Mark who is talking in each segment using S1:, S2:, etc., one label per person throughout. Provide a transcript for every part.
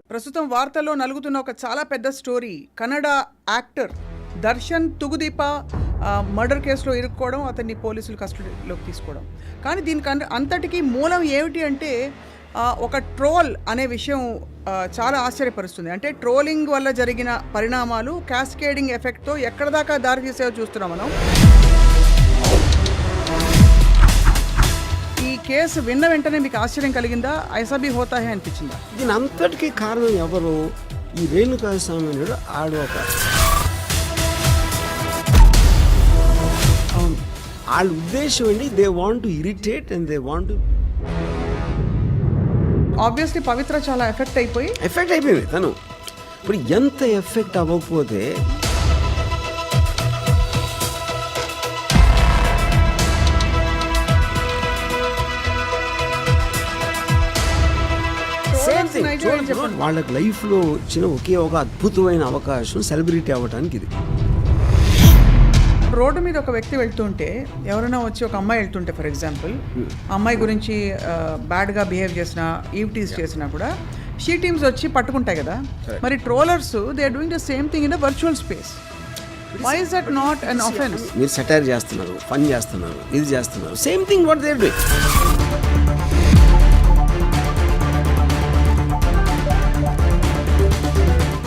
S1: ప్రస్తుతం వార్తల్లో నలుగుతున్న ఒక చాలా పెద్ద story. Kannada actor Darshan Thoogudeepa murder కేసులో ఇరుక్కోవడం, అతన్ని పోలీసులు కస్టడీలోకి తీసుకోవడం. కానీ దీనికి అంతటికీ మూలం ఏమిటి అంటే ఒక ట్రోల్ అనే విషయం చాలా ఆశ్చర్యపరుస్తుంది. అంటే ట్రోలింగ్ వల్ల జరిగిన పరిణామాలు క్యాస్కేడింగ్ ఎఫెక్ట్తో ఎక్కడ దాకా దారి తీసేవో చూస్తున్నాం మనం. ఈ కేసు విన్న వెంటనే మీకు ఆశ్చర్యం కలిగిందా? ఐసాబీ హోతా హై అనిపించిందా?
S2: దీని అంతటికీ కారణం ఎవరు? ఈ రేణుకా స్వామి ఆడొక వాళ్ళ ఉద్దేశం అండి, they want to irritate and they want to.
S1: Obviously Pavithra చాలా ఎఫెక్ట్ అయిపోయింది
S2: తను. ఇప్పుడు ఎంత ఎఫెక్ట్ అవ్వకపోతే వాళ్ళకి లైఫ్లో వచ్చిన ఒకే ఒక అద్భుతమైన అవకాశం సెలబ్రిటీ అవ్వడానికి ఇది.
S1: రోడ్డు మీద ఒక వ్యక్తి వెళ్తుంటే, ఎవరైనా వచ్చి ఒక అమ్మాయి వెళ్తుంటే ఫర్ ఎగ్జాంపుల్, అమ్మాయి గురించి బ్యాడ్గా బిహేవ్ చేసినా, ఈవ్టీజ్ చేసినా కూడా షీ టీమ్స్ వచ్చి పట్టుకుంటాయి కదా. మరి trollers they are doing the same thing in the virtual space. Why is that not an offence?
S2: మీరు సెటైర్ చేస్తున్నారు, ఫన్ చేస్తున్నారు, ఇది చేస్తున్నారు, same thing what they are doing.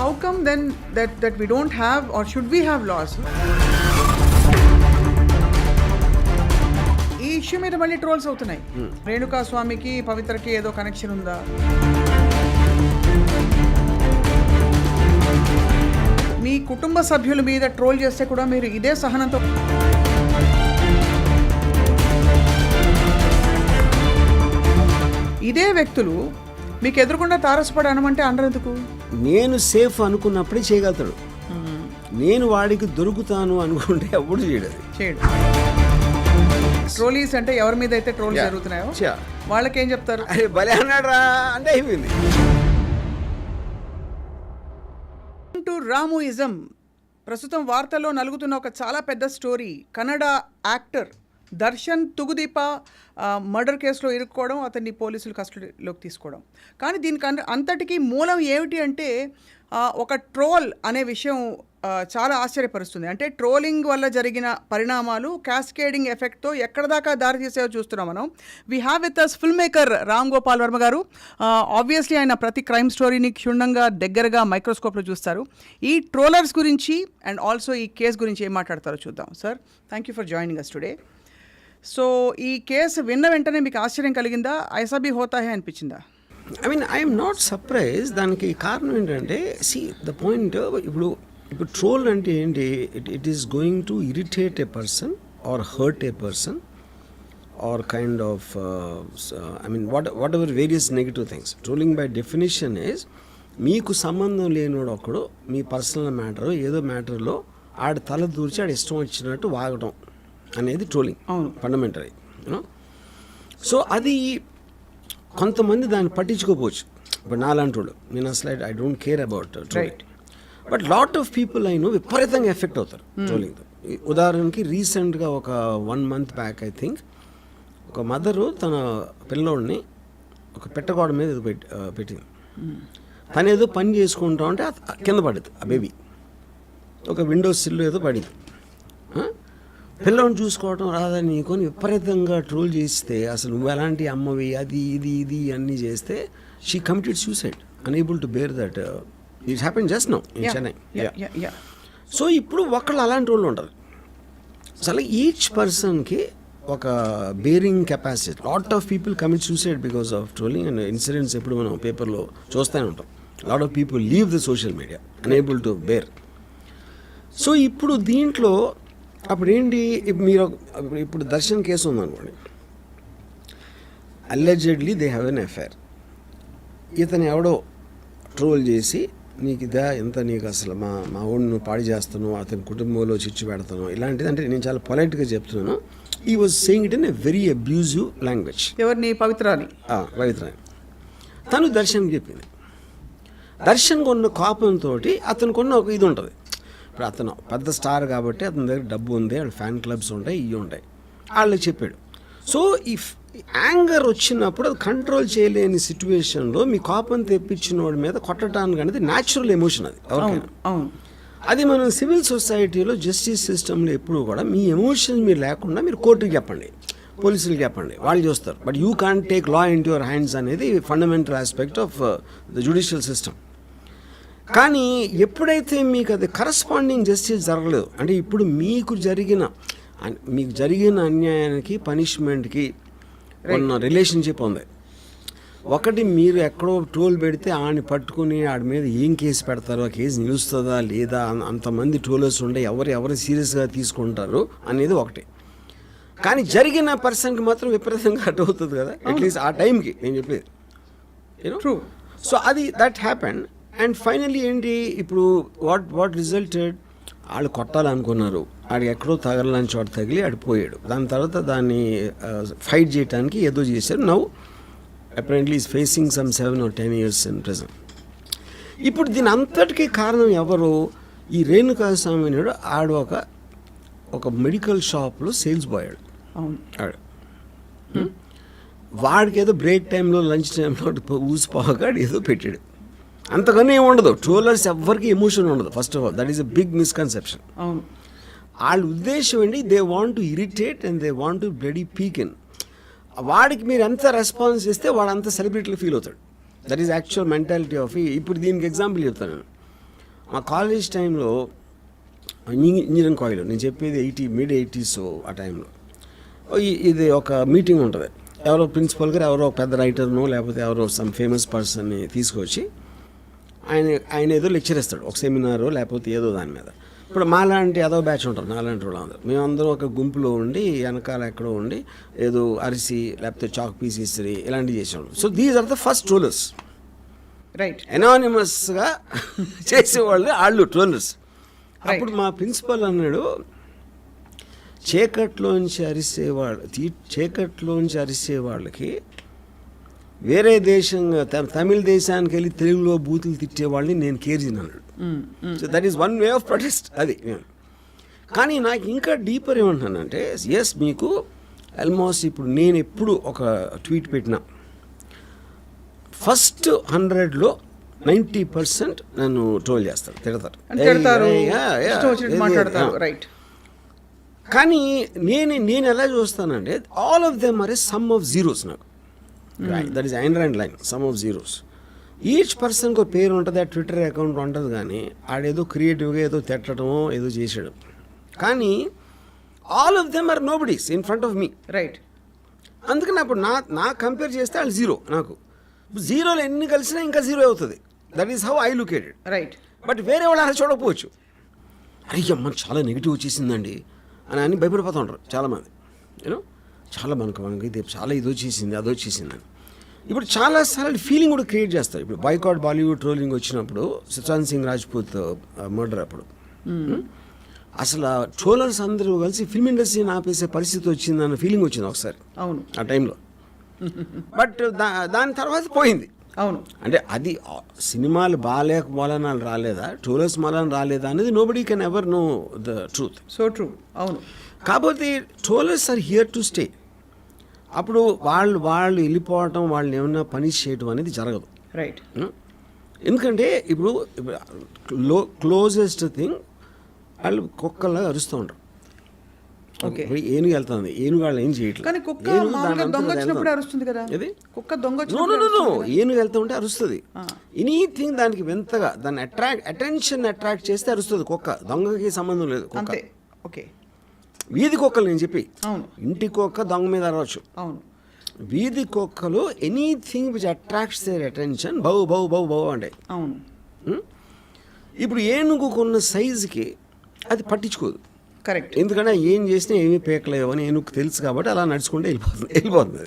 S1: How come then that we don't have, or should we have laws? ఈ issue మీద మళ్ళీ trolls అవుతున్నాయి. రేణుకా స్వామికి పవిత్రకి ఏదో కనెక్షన్ ఉందా? మీ కుటుంబ సభ్యుల మీద ట్రోల్ చేస్తే కూడా మీరు ఇదే సహనంతో, ఇదే వ్యక్తులు మీకు ఎదురుకుండా తారసపడి అనమంటే అనరెందుకు?
S2: నేను సేఫ్ అనుకున్నప్పుడే చేయగలుగుతాడు. నేను వాడికి దొరుకుతాను అనుకుంటే అప్పుడు చేయడు.
S1: ట్రోలీస్ అంటే ఎవరి మీద అయితే ట్రోల్ జరుగుతున్నాయో వాళ్ళకేం చెప్తారు?
S2: అరే భలే అన్నాడు రా అంటే అయిపోయింది.
S1: రాముయిజం. ప్రస్తుతం వార్తల్లో నలుగుతున్న ఒక చాలా పెద్ద story. Kannada actor Darshan Thoogudeepa murder కేసులో ఇరుక్కోవడం, అతన్ని పోలీసులు కస్టడీలోకి తీసుకోవడం. కానీ దీనికి అంతటికీ మూలం ఏమిటి అంటే ఒక ట్రోల్ అనే విషయం చాలా ఆశ్చర్యపరుస్తుంది. అంటే ట్రోలింగ్ వల్ల జరిగిన పరిణామాలు క్యాస్కేడింగ్ ఎఫెక్ట్తో ఎక్కడ దాకా దారి తీసేవో చూస్తున్నాం మనం. We have with us film maker Ram Gopal Varma garu. Obviously ఆయన ప్రతి క్రైమ్ స్టోరీని క్షుణ్ణంగా దగ్గరగా మైక్రోస్కోప్లో చూస్తారు. ఈ ట్రోలర్స్ గురించి అండ్ ఆల్సో ఈ కేసు గురించి ఏం మాట్లాడతారో చూద్దాం. Sir, thank you for joining us today. So ఈ కేసు విన్న వెంటనే మీకు ఆశ్చర్యం కలిగిందా? ఐసాబీ హోతా హై అనిపించిందా?
S2: I'm not surprise. దానికి కారణం ఏంటంటే, సి ద పాయింట్, ఇప్పుడు ట్రోల్ అంటే ఏంటి? It is going to irritate a person or hurt a person or kind of whatever various negative things. Trolling by definition is మీకు సంబంధం లేనివాడు ఒకడు మీ పర్సనల్ మ్యాటర్ ఏదో మ్యాటర్లో ఆడ తల దూర్చి ఆడ ఇష్టం వచ్చినట్టు వాగడం అనేది ట్రోలింగ్ ఫండమెంటల్. సో అది కొంతమంది దాన్ని పట్టించుకోపోవచ్చు. ఇప్పుడు నాలాంటి వాళ్ళు, నేను అసలు I don't care about trolling. But lot of people అయినో విపరీతంగా ఎఫెక్ట్ అవుతారు ట్రోలింగ్తో. ఉదాహరణకి రీసెంట్గా ఒక 1 month బ్యాక్ ఐ థింక్, ఒక మదరు తన పిల్లోడిని ఒక పెట్టగోడ మీద ఏదో పెట్టింది. తను ఏదో పని చేసుకుంటా ఉంటే కింద పడింది ఆ బేబీ. ఒక విండోస్ సిల్లు ఏదో పడింది. పిల్లని చూసుకోవడం రాదా నీకు అని విపరీతంగా ట్రోల్ చేస్తే, అసలు నువ్వు ఎలాంటి అమ్మవి, అది ఇది అన్నీ చేస్తే she committed suicide, unable to bear that. It happen just now in Chennai. So ఇప్పుడు ఒకళ్ళు అలాంటి వాళ్ళు ఉంటారు. అసలు ఈచ్ పర్సన్కి ఒక bearing capacity. Lot of people commit suicide because of trolling and incidents ఎప్పుడు మనం పేపర్లో చూస్తూనే ఉంటాం. Lot of people leave the social media unable to bear. So ఇప్పుడు దీంట్లో అప్పుడు ఏంటి, మీరు ఇప్పుడు దర్శన్ కేసు ఉందనుకోండి, allegedly they have an affair. ఇతను ఎవడో ట్రోల్ చేసి, నీకు ఇదా ఎంత, నీకు అసలు మా ఊడిని నువ్వు పాడి చేస్తున్నావు, అతని కుటుంబంలో చిచ్చు పెడతాను, ఇలాంటిది. అంటే నేను చాలా పొలైట్గా చెప్తున్నాను. ఈ was saying it in a very abusive language.
S1: ఎవరిని? పవిత్రాని.
S2: తను దర్శన్కి చెప్పింది. దర్శన్ కొన్న కోపంతో అతను కొన్న ఒక ఇది ఉంటుంది. ఇప్పుడు అతను పెద్ద స్టార్ కాబట్టి అతని దగ్గర డబ్బు ఉంది, ఫ్యాన్ క్లబ్స్ ఉంటాయి, ఇవి ఉంటాయి, వాళ్ళకి చెప్పాడు. సో యాంగర్ వచ్చినప్పుడు అది కంట్రోల్ చేయలేని సిచ్యువేషన్లో మీ కోపం తెప్పించిన వాడి మీద కొట్టడానికి అనేది న్యాచురల్ ఎమోషన్ అది ఎవరికైనా.
S1: అవును.
S2: అది మనం సివిల్ సొసైటీలో జస్టిస్ సిస్టంలో ఎప్పుడు కూడా మీ ఎమోషన్స్ మీరు లేకుండా మీరు కోర్టుకి చెప్పండి, పోలీసులకు చెప్పండి, వాళ్ళు చూస్తారు. But you can't take law in your hands అనేది fundamental aspect of the judicial system. కానీ ఎప్పుడైతే మీకు అది కరస్పాండింగ్ జస్టిస్ జరగలేదు అంటే ఇప్పుడు మీకు జరిగిన అన్యాయానికి పనిష్మెంట్కి ఉన్న రిలేషన్షిప్ ఉంది. ఒకటి మీరు ఎక్కడో ట్రోల్ పెడితే ఆడిని పట్టుకుని ఆడి మీద ఏం కేసు పెడతారో, ఆ కేసు నిలుస్తుందా లేదా, అంతమంది ట్రోలర్స్ ఉండే ఎవరు సీరియస్గా తీసుకుంటారు అనేది ఒకటి. కానీ జరిగిన పర్సన్కి మాత్రం విపరీతంగా అటు అవుతుంది కదా, అట్లీస్ట్ ఆ టైంకి నేను చెప్పేది
S1: ట్రూ.
S2: సో అది దట్ హ్యాపెన్. అండ్ ఫైనల్లీ ఏంటి ఇప్పుడు వాట్ రిజల్టెడ్, వాళ్ళు కొట్టాలనుకున్నారు, ఆడికి ఎక్కడో తగలని చోట తగిలి ఆడిపోయాడు. దాని తర్వాత దాన్ని ఫైట్ చేయడానికి ఏదో చేశారు. Now apparently is facing some 7 or 10 years in prison. ఇప్పుడు దీని అంతటికీ కారణం ఎవరు? ఈ రేణుకాస్వామి నాయుడు ఆడు ఒక మెడికల్ షాప్లో సేల్స్ బాయ్ ఆడు. వాడికి ఏదో బ్రేక్ టైంలో లంచ్ టైంలో ఊసిపోగాడు ఏదో పెట్టాడు. అంతకన్నా ఏమి ఉండదు. ట్రోలర్స్ ఎవ్వరికి ఎమోషన్ ఉండదు. First of all that is a big misconception. వాళ్ళ ఉద్దేశం ఏంటి, they want to irritate and they want to bloody peek in. వాడికి మీరు ఎంత రెస్పాన్స్ ఇస్తే వాడు అంత సెలబ్రిటీలో ఫీల్ అవుతాడు. That is actual mentality of. ఇప్పుడు దీనికి ఎగ్జాంపుల్ చెప్తాను. మా కాలేజ్ టైంలో ఇంజనీరింగ్ కాలేజ్లో నేను చెప్పేది mid-80s ఆ టైంలో ఇది ఒక మీటింగ్ ఉంటుంది. ఎవరో ప్రిన్సిపల్ గారు ఎవరో పెద్ద రైటర్నో లేకపోతే ఎవరో సమ్ ఫేమస్ పర్సన్ని తీసుకొచ్చి ఆయన ఏదో లెక్చర్ ఇస్తాడు, ఒక సెమినారో లేకపోతే ఏదో దాని మీద. ఇప్పుడు మాలాంటి ఏదో బ్యాచ్ ఉంటారు, నాలాంటి వాళ్ళు అందరూ మేమందరం ఒక గుంపులో ఉండి వెనకాల ఎక్కడో ఉండి ఏదో అరిసి లేకపోతే చాక్ పీస్ ఇస్త్రీ ఇలాంటివి చేసేవాళ్ళం. So these are the first trollers.
S1: Right.
S2: ఎనానిమస్గా చేసేవాళ్ళు వాళ్ళు ట్రోలర్స్. అప్పుడు మా ప్రిన్సిపల్ అన్నాడు, చీకట్లోంచి అరిసే వాళ్ళకి వేరే దేశంగా తమిళ దేశానికి వెళ్ళి తెలుగులో బూతులు తిట్టేవాళ్ళని నేను కేర్ చేయను. So that is one way of protest అది. కానీ నాకు ఇంకా డీపర్ ఏమంటున్నానంటే, ఎస్ మీకు ఆల్మోస్ట్ ఇప్పుడు నేను ఎప్పుడు ఒక ట్వీట్ పెట్టినా ఫస్ట్ 100లో 90% నన్ను ట్రోల్ చేస్తారు, తిడతారు. కానీ నేను ఎలా చూస్తానంటే all of them are a sum of zeros. నాకు that is Ayn Rand line, sum of zeros. Each పర్సన్కి ఒక పేరు ఉంటుంది, ఆ ట్విట్టర్ అకౌంట్ ఉంటుంది. కానీ ఆడేదో క్రియేటివ్గా ఏదో తిట్టడమో ఏదో చేసాడు. కానీ all of them are nobodies in front of me.
S1: Right.
S2: అందుకని అప్పుడు నా కంపేర్ చేస్తే వాళ్ళు జీరో. నాకు జీరోలో ఎన్ని కలిసినా ఇంకా జీరో అవుతుంది. That is how I look at it.
S1: Right.
S2: But వేరే వాళ్ళు అలా చూడకపోవచ్చు. అయ్యమ్మ చాలా నెగిటివ్ వచ్చేసిందండి అని భయపడిపోతూ ఉంటారు చాలామంది. యూనో చాలా మనకి ఇది చాలా ఇది వచ్చేసింది అది వచ్చేసిందని. ఇప్పుడు చాలాసార్లు ఫీలింగ్ కూడా క్రియేట్ చేస్తారు. ఇప్పుడు బాయ్కాట్ బాలీవుడ్ ట్రోలింగ్ వచ్చినప్పుడు సుశాంత్ సింగ్ రాజ్పూత్ మర్డర్ అప్పుడు అసలు ట్రోలర్స్ అందరూ కలిసి ఫిల్మ్ ఇండస్ట్రీని ఆపేసే పరిస్థితి వచ్చిందన్న ఫీలింగ్ వచ్చింది ఒకసారి. అవును, ఆ టైంలో. బట్ దాని తర్వాత పోయింది.
S1: అవును.
S2: అంటే అది సినిమాలు బాగాలేకపోవాలని రాలేదా, ట్రోలర్స్ మాలని రాలేదా అనేది nobody can ever know the truth.
S1: So true. అవును.
S2: కాకపోతే trollers are here to stay. అప్పుడు వాళ్ళు వెళ్ళిపోవటం, వాళ్ళని ఏమన్నా పనిష్ చేయటం అనేది జరగదు.
S1: రైట్.
S2: ఎందుకంటే ఇప్పుడు క్లోజెస్ట్ థింగ్ వాళ్ళు కుక్కల్లా అరుస్తూ ఉంటారు.
S1: ఓకే.
S2: ఏనుగు వెళ్తుంది, ఏనుగు వాళ్ళు ఏం చేయట్లేదు.
S1: కానీ కుక్క దొంగ వచ్చినప్పుడు అరుస్తుంది కదా. కుక్క దొంగ
S2: ఏనుగు వెళ్తూ ఉంటే అరుస్తుంది. ఎనీథింగ్ దానికి వింతగా దాన్ని అటెన్షన్ అట్రాక్ట్ చేస్తే అరుస్తుంది కుక్క. దొంగకి సంబంధం లేదు కుక్క.
S1: ఓకే.
S2: వీధి కుక్కలు నేను చెప్పి, ఇంటి కుక్క దొంగ మీద అరవచ్చు.
S1: అవును.
S2: వీధి కుక్కలు anything which attracts their attention bow bow bow bow అంటే.
S1: అవును.
S2: ఇప్పుడు ఏనుగుకున్న సైజుకి అది పట్టించుకోదు.
S1: కరెక్ట్.
S2: ఎందుకంటే ఏం చేసినా ఏమీ పేకలేవు అని ఏనుగు తెలుసు కాబట్టి అలా నడుచుకుంటే వెళ్ళిపోతుంది.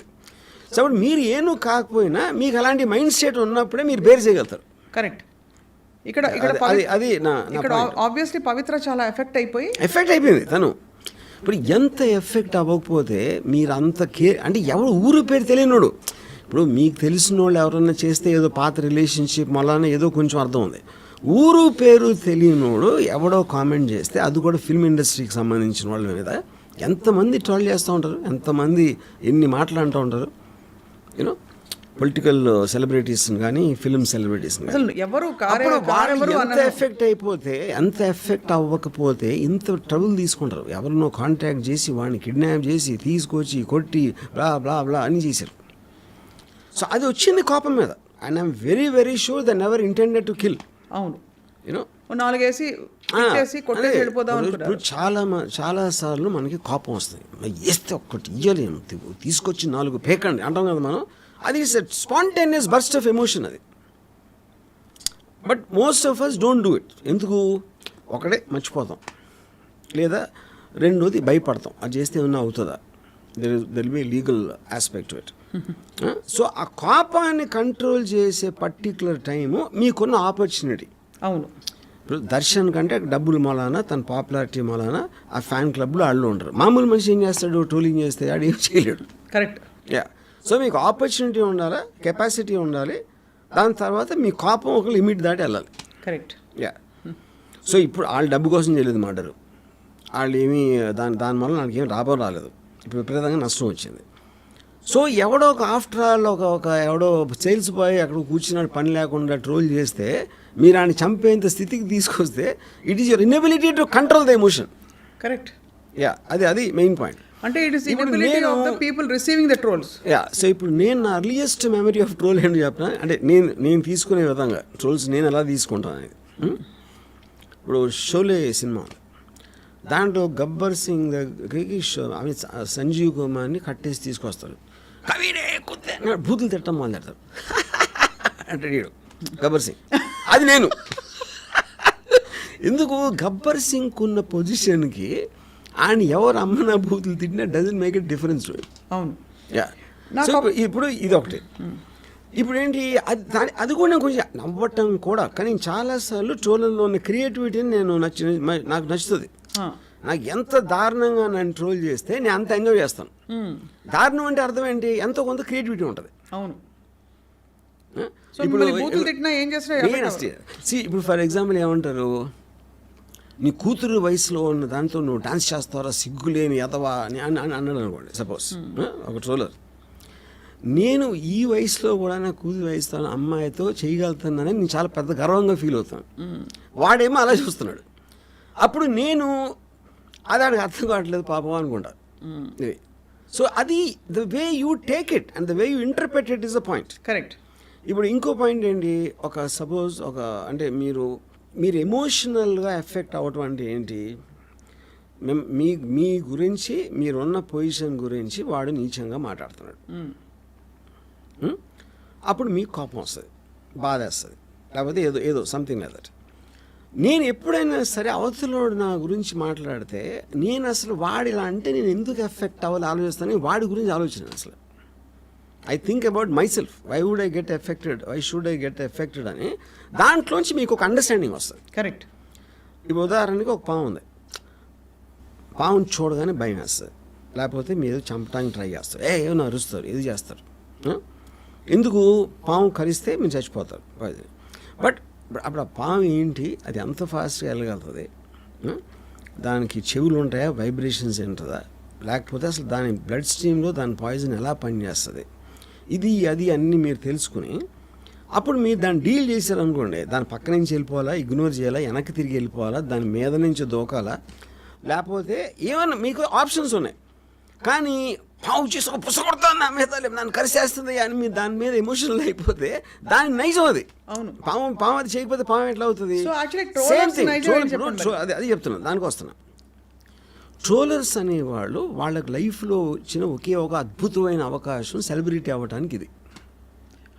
S2: సో అప్పుడు మీరు ఏనుగు కాకపోయినా మీకు అలాంటి మైండ్ సెట్ ఉన్నప్పుడే మీరు బేర్ చేయగలుగుతారు.
S1: కరెక్ట్.
S2: అది
S1: ఆబ్వియస్లీ పవిత్ర చాలా ఎఫెక్ట్
S2: అయిపోయింది తను. ఇప్పుడు ఎంత ఎఫెక్ట్ అవ్వకపోతే మీరు అంత అంటే ఎవరు ఊరు పేరు తెలియనోడు. ఇప్పుడు మీకు తెలిసిన వాళ్ళు ఎవరన్నా చేస్తే ఏదో పాత రిలేషన్షిప్ మళ్ళీ ఏదో కొంచెం అర్థం ఉంది. ఊరు పేరు తెలియనోడు ఎవడో కామెంట్ చేస్తే, అది కూడా ఫిల్మ్ ఇండస్ట్రీకి సంబంధించిన వాళ్ళ మీద ఎంతమంది ట్రోల్ చేస్తూ ఉంటారు, ఎంతమంది ఎన్ని మాటలు అంటూ ఉంటారు. యూనో పొలిటికల్ సెలబ్రిటీస్ని కానీ ఫిల్మ్ సెలబ్రిటీస్ని
S1: అసలు ఎవరు
S2: అప్పుడు వాళ్ళు ఎంత ఎఫెక్ట్ అయిపోతే, ఎంత ఎఫెక్ట్ అవ్వకపోతే ఇంత ట్రబుల్ తీసుకుంటారు. ఎవరినో కాంటాక్ట్ చేసి వాడిని కిడ్నాప్ చేసి తీసుకొచ్చి కొట్టి బ్లా బ్లా బ్లా అని చేశారు. సో అది వచ్చింది కోపం మీద. And I'm very very sure they never intended to kill.
S1: అవును,
S2: యూనో
S1: నాలుగేసి కొట్టేసి వెళ్ళిపోదాం అనుకున్నారు.
S2: చాలా సార్లు మనకి కోపం వస్తుంది, వేస్తే ఒక్కటి ఇయ్యలేము, తీసుకొచ్చి 4 పేకండి అంటాం కదా మనం. అది స్పాంటేనియస్ బర్స్ట్ ఆఫ్ ఎమోషన్ అది. But most of us don't do it. ఎందుకు? ఒకటే మర్చిపోతాం, లేదా రెండోది భయపడతాం, అది చేస్తే ఏమన్నా అవుతుందా, there be legal aspect to it. So ఆ కోపాన్ని కంట్రోల్ చేసే పర్టికులర్ టైము మీకున్న ఆపర్చునిటీ.
S1: అవును,
S2: ఇప్పుడు దర్శన్ కంటే డబ్బులు మూలాన, తన పాపులారిటీ మూలాన ఆ ఫ్యాన్ క్లబ్లో వాళ్ళు ఉండరు. మామూలు మనిషి ఏం చేస్తాడు, ట్రోలింగ్ చేస్తే ఆడు ఏం చేయలేడు.
S1: కరెక్ట్.
S2: యా, సో మీకు ఆపర్చునిటీ ఉండాలి, కెపాసిటీ ఉండాలి, దాని తర్వాత మీ కోపం ఒక లిమిట్ దాటి వెళ్ళాలి.
S1: కరెక్ట్.
S2: యా, సో ఇప్పుడు వాళ్ళు డబ్బు కోసం చేయలేదు మర్డరు, వాళ్ళు ఏమీ దానివల్ల నాకు ఏం లాభం రాలేదు, ఇప్పుడు విపరీతంగా నష్టం వచ్చింది. సో ఎవడో ఒక ఆఫ్టర్ ఆల్ ఒక ఎవడో సేల్స్ బాయ్ అక్కడ కూర్చున్నాడు పని లేకుండా ట్రోల్ చేస్తే మీరు ఆయన చంపేంత స్థితికి తీసుకొస్తే it is your inability to control the emotion.
S1: Correct.
S2: Yeah, అది మెయిన్ పాయింట్.
S1: అంటే it is inability of the people receiving the trolls.
S2: Yeah, so ఇప్పుడు నేను నా అర్లియస్ట్ మెమరీ ఆఫ్ ట్రోల్ ఏంటి చెప్పిన అంటే నేను తీసుకునే విధంగా ట్రోల్స్ నేను ఎలా తీసుకుంటాను అనేది. ఇప్పుడు షోలే సినిమా దాంట్లో గబ్బర్ సింగ్ దగ్గరికి సంజీవ్ కుమార్ని కట్టేసి తీసుకొస్తాడు, కవిడే కుత్తే బూతులు తిట్టడం మొదలెడతాడు అంటే గబ్బర్ సింగ్. అది నేను ఎందుకు గబ్బర్ సింగ్ ఉన్న పొజిషన్కి ఆయన ఎవరు అమ్మన బూతులు తిట్టినా డజంట్ మేక్ ఇట్ డిఫరెన్స్.
S1: అవును.
S2: యా, ఇప్పుడు ఇది ఒకటి. ఇప్పుడు ఏంటి అది కూడా నేను కొంచెం నవ్వటం కూడా, కానీ చాలాసార్లు ట్రోలర్లో ఉన్న క్రియేటివిటీని నాకు నచ్చుతుంది. నాకు ఎంత దారుణంగా నన్ను ట్రోల్ చేస్తే నేను అంత ఎంజాయ్ చేస్తాను. దారుణం అంటే అర్థం ఏంటి, ఎంతో కొంత క్రియేటివిటీ ఉంటుంది.
S1: అవును.
S2: ఇప్పుడు ఇప్పుడు ఫర్ ఎగ్జాంపుల్ ఏమంటారు, నీ కూతురు వయసులో ఉన్న దాంతో నువ్వు డాన్స్ చేస్తావరా సిగ్గులేని ఎదవా అని అన్నాడు అనుకోండి సపోజ్ ఒక ట్రోలర్. నేను ఈ వయసులో కూడా నా కూతురు వయసుతో అమ్మాయితో చేయగలుగుతానని నేను చాలా పెద్ద గర్వంగా ఫీల్ అవుతాను. వాడేమో అలా చూస్తున్నాడు. అప్పుడు నేను అది ఆడికి అర్థం కావట్లేదు పాపం అనుకుంటా. సో అది the way you take it and the way you interpret it is a point.
S1: Correct.
S2: ఇప్పుడు ఇంకో పాయింట్ ఏంటి, ఒక సపోజ్ అంటే మీరు ఎమోషనల్గా ఎఫెక్ట్ అవ్వటం అంటే ఏంటి, మీ గురించి మీరున్న పొజిషన్ గురించి వాడు నీచంగా మాట్లాడుతున్నాడు, అప్పుడు మీకు కోపం వస్తుంది, బాధ వేస్తుంది, లేకపోతే ఏదో సంథింగ్ లైక్ దట్. నేను ఎప్పుడైనా సరే అవతలోడు నా గురించి మాట్లాడితే నేను అసలు వాడు ఇలా అంటే నేను ఎందుకు ఎఫెక్ట్ అవ్వాలి ఆలోచిస్తాను, వాడి గురించి ఆలోచన అసలు I think about myself, why would I get affected, why should I get affected అని దాంట్లోంచి మీకు ఒక అండర్స్టాండింగ్ వస్తుంది.
S1: కరెక్ట్.
S2: ఇప్పుడు ఉదాహరణకి ఒక పాము ఉంది, పాముని చూడగానే భయం వేస్తుంది, లేకపోతే మీరు చంపడానికి ట్రై చేస్తారు, ఏమో అరుస్తారు, ఇది చేస్తారు. ఎందుకు? పాము కరిస్తే మీరు చచ్చిపోతారు. బట్ అప్పుడు ఆ పాము ఏంటి, అది ఎంత ఫాస్ట్గా వెళ్ళగలుగుతుంది, దానికి చెవులు ఉంటాయా, వైబ్రేషన్స్ ఉంటుందా, లేకపోతే అసలు దాని బ్లడ్ స్ట్రీమ్లో దాని పాయిజన్ ఎలా పనిచేస్తుంది, ఇది అది అన్నీ మీరు తెలుసుకుని అప్పుడు మీరు దాన్ని డీల్ చేశారనుకోండి, దాని పక్క నుంచి వెళ్ళిపోవాలా, ఇగ్నోర్ చేయాలా, వెనక్కి తిరిగి వెళ్ళిపోవాలా, దాని మీద నుంచి దూకాలా, లేకపోతే ఏమన్నా మీకు ఆప్షన్స్ ఉన్నాయి. కానీ పావు చేసి ఒక పుసకొడతాను నా మీద, నన్ను కరిసేస్తుంది అని మీరు దాని మీద ఎమోషనల్ అయిపోతే దాని నైజం అది.
S1: అవును.
S2: పాము అది చేయకపోతే పాము ఎట్లా అవుతుంది? Same thing. అది చెప్తున్నాను, దానికి వస్తున్నా. ట్రోలర్స్ అనేవాళ్ళు వాళ్ళకి లైఫ్లో వచ్చిన ఒకే ఒక అద్భుతమైన అవకాశం సెలబ్రిటీ అవ్వడానికి. ఇది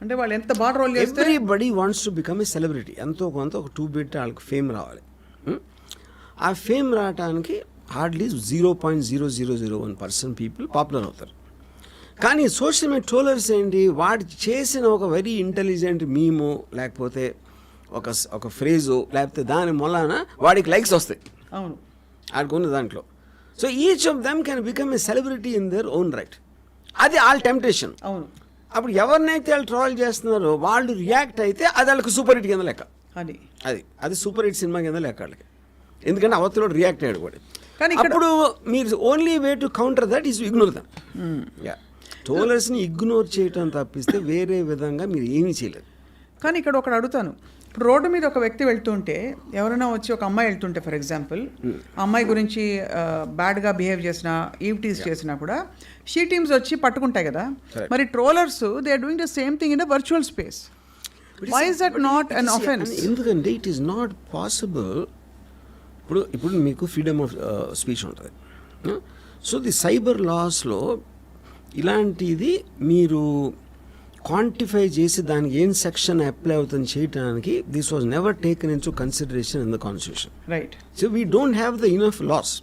S1: అంటే వాళ్ళు ఎంత బాగా రోల్ చేస్తే
S2: everybody wants to become a celebrity. ఎంతో కొంత ఒక 2 బిట్ వాళ్ళకి ఫేమ్ రావాలి. ఆ ఫేమ్ రావడానికి హార్డ్లీ 0.0001% పీపుల్ పాపులర్ అవుతారు. కానీ సోషల్ మీడియా ట్రోలర్స్ ఏంటి, వాడు చేసిన ఒక వెరీ ఇంటెలిజెంట్ మీమో లేకపోతే ఒక ఫ్రేజో లేకపోతే దాని మూలాన వాడికి లైక్స్ వస్తాయి.
S1: అవును.
S2: ఆడుకున్న దాంట్లో. So each of them can become a celebrity in their own right. అది వాళ్ళ టెంప్టేషన్.
S1: అవును.
S2: అప్పుడు ఎవరినైతే వాళ్ళు ట్రోల్ చేస్తున్నారో వాళ్ళు రియాక్ట్ అయితే అది వాళ్ళకి సూపర్ హిట్ కింద లెక్క. అది సూపర్ హిట్ సినిమా కింద లెక్క వాళ్ళకి. ఎందుకంటే అవతల రియాక్ట్ అయ్యాడు కూడా.
S1: కానీ ఇక్కడ
S2: అప్పుడు మీరు only way to counter that is ignore them. ట్రోలర్స్ని ఇగ్నోర్ చేయటం తప్పిస్తే వేరే విధంగా మీరు ఏమీ చేయలేరు.
S1: కానీ ఇక్కడ ఒకటి అడుగుతాను, ఇప్పుడు రోడ్డు మీద ఒక వ్యక్తి వెళ్తుంటే ఎవరైనా వచ్చి ఒక అమ్మాయి వెళ్తుంటే ఫర్ ఎగ్జాంపుల్ ఆ అమ్మాయి గురించి బ్యాడ్గా బిహేవ్ చేసినా ఈవ్ టీజ్ చేసినా కూడా షీ టీమ్స్ వచ్చి పట్టుకుంటాయి కదా. మరి trollers they are doing the same thing in the virtual space. Why is that not an offence?
S2: ఎందుకంటే ఇట్ ఈస్ నాట్ పాసిబుల్. ఇప్పుడు మీకు ఫ్రీడమ్ ఆఫ్ స్పీచ్ ఉంటుంది. సో ది సైబర్ లాస్లో ఇలాంటిది మీరు క్వాంటిఫై చేసి దానికి ఏం సెక్షన్ అప్లై అవుతుంది చేయడానికి this was never taken into consideration in the constitution.
S1: Right.
S2: So we don't have the enough laws.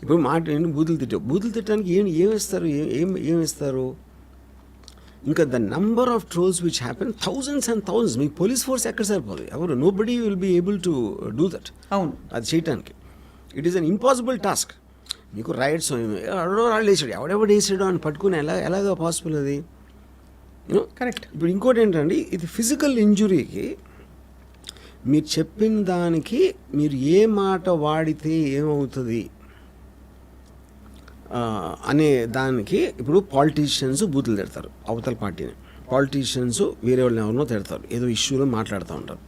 S2: ఇప్పుడు మాట ఏంటి, బూతులు తిట్టడానికి ఏం ఇస్తారు? ఇంకా the number of trolls which happen thousands and thousands. మీ పోలీస్ ఫోర్స్ ఎక్కడ సరిపోదు, ఎవరు nobody will be able to do that.
S1: అవును,
S2: అది చేయటానికి it is an impossible task. మీకు రైట్స్ వాళ్ళు వేసాడు, ఎవడెవడు వేసాడు అని పట్టుకుని ఎలాగ పాసిబుల్ అది?
S1: కరెక్ట్.
S2: ఇప్పుడు ఇంకోటి ఏంటంటే, ఇది ఫిజికల్ ఇంజురీకి మీరు చెప్పిన దానికి మీరు ఏ మాట వాడితే ఏమవుతుంది అనే దానికి ఇప్పుడు పాలిటీషియన్స్ బూతులు తిడతారు అవతల పార్టీని, పాలిటీషియన్స్ వేరే వాళ్ళని ఎవరినో తిడతారు, ఏదో ఇష్యూలో మాట్లాడుతూ ఉంటారు.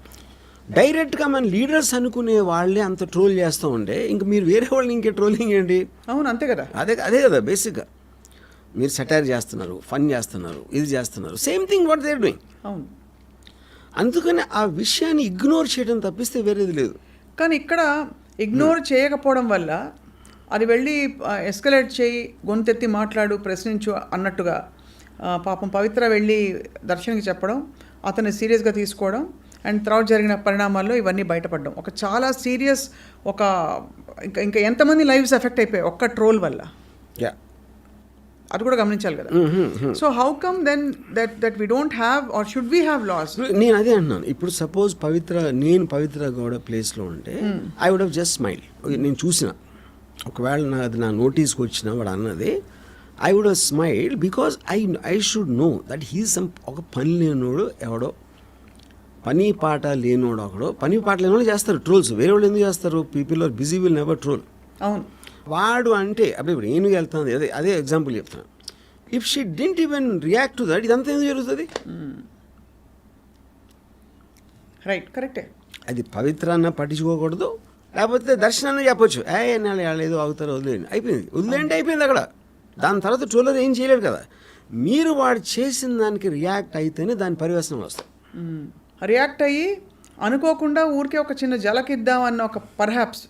S2: డైరెక్ట్గా మన లీడర్స్ అనుకునే వాళ్ళే అంత ట్రోల్ చేస్తూ ఉంటే ఇంక మీరు వేరే వాళ్ళని ఇంకే ట్రోలింగ్ ఏంటి?
S1: అవును, అంతే కదా.
S2: అదే కదా బేసిక్గా. మీరు సెటైర్ చేస్తున్నారు, ఫన్ చేస్తున్నారు, ఇది చేస్తున్నారు, same thing what they are doing.
S1: అవును,
S2: అందుకని ఆ విషయాన్ని ఇగ్నోర్ చేయడం తప్పిస్తే వేరేది లేదు.
S1: కానీ ఇక్కడ ఇగ్నోర్ చేయకపోవడం వల్ల అది వెళ్ళి ఎస్కలేట్ చేయి, గొంతెత్తి మాట్లాడు, ప్రశ్నించు అన్నట్టుగా పాపం పవిత్ర వెళ్ళి దర్శన్కి చెప్పడం, అతన్ని సీరియస్గా తీసుకోవడం, అండ్ తర్వాత జరిగిన పరిణామాల్లో ఇవన్నీ బయటపడడం ఒక చాలా సీరియస్ ఇంకా ఎంతమంది లైవ్స్ ఎఫెక్ట్ అయిపోయాయి ఒక్క ట్రోల్ వల్ల. అది కూడా గమనించాలి కదా. So how come then that we don't have or should we have laws?
S2: నేను అదే అన్నాను. ఇప్పుడు సపోజ్ నేను పవిత్ర గౌడ ప్లేస్లో ఉంటే I would have just smile. నేను చూసిన, ఒకవేళ అది నా నోటీస్కి వచ్చిన వాడు అన్నది, I would have smile because I should know that he's ఒక పని లేనోడు, ఎవడో పని పాట లేనోడు, ఒకడో పని పాట లేనోడు చేస్తారు ట్రోల్స్. వేరే వాళ్ళు ఎందుకు చేస్తారు? People are busy, will never troll.
S1: అవును,
S2: వాడు అంటే అప్పుడు ఇప్పుడు నేను వెళ్తాను, అదే ఎగ్జాంపుల్ చెప్తాను. If she didn't even react to that, ఇదంతా ఎందుకు జరుగుతుంది?
S1: రైట్, కరెక్టే.
S2: అది పవిత్రాన్న పట్టించుకోకూడదు, లేకపోతే దర్శనాన్ని చెప్పొచ్చు, ఏదో అవుతారో వదిలేండి, అయిపోయింది. వదిలేంటే అయిపోయింది అక్కడ. దాని తర్వాత ట్రోలర్ ఏం చేయలేడు కదా. మీరు వాడు చేసిన దానికి రియాక్ట్ అయితేనే దాని పరివేశనం వస్తాయి.
S1: రియాక్ట్ అయ్యి అనుకోకుండా ఊరికే ఒక చిన్న జలకిద్దామన్న ఒక పర్హాప్స్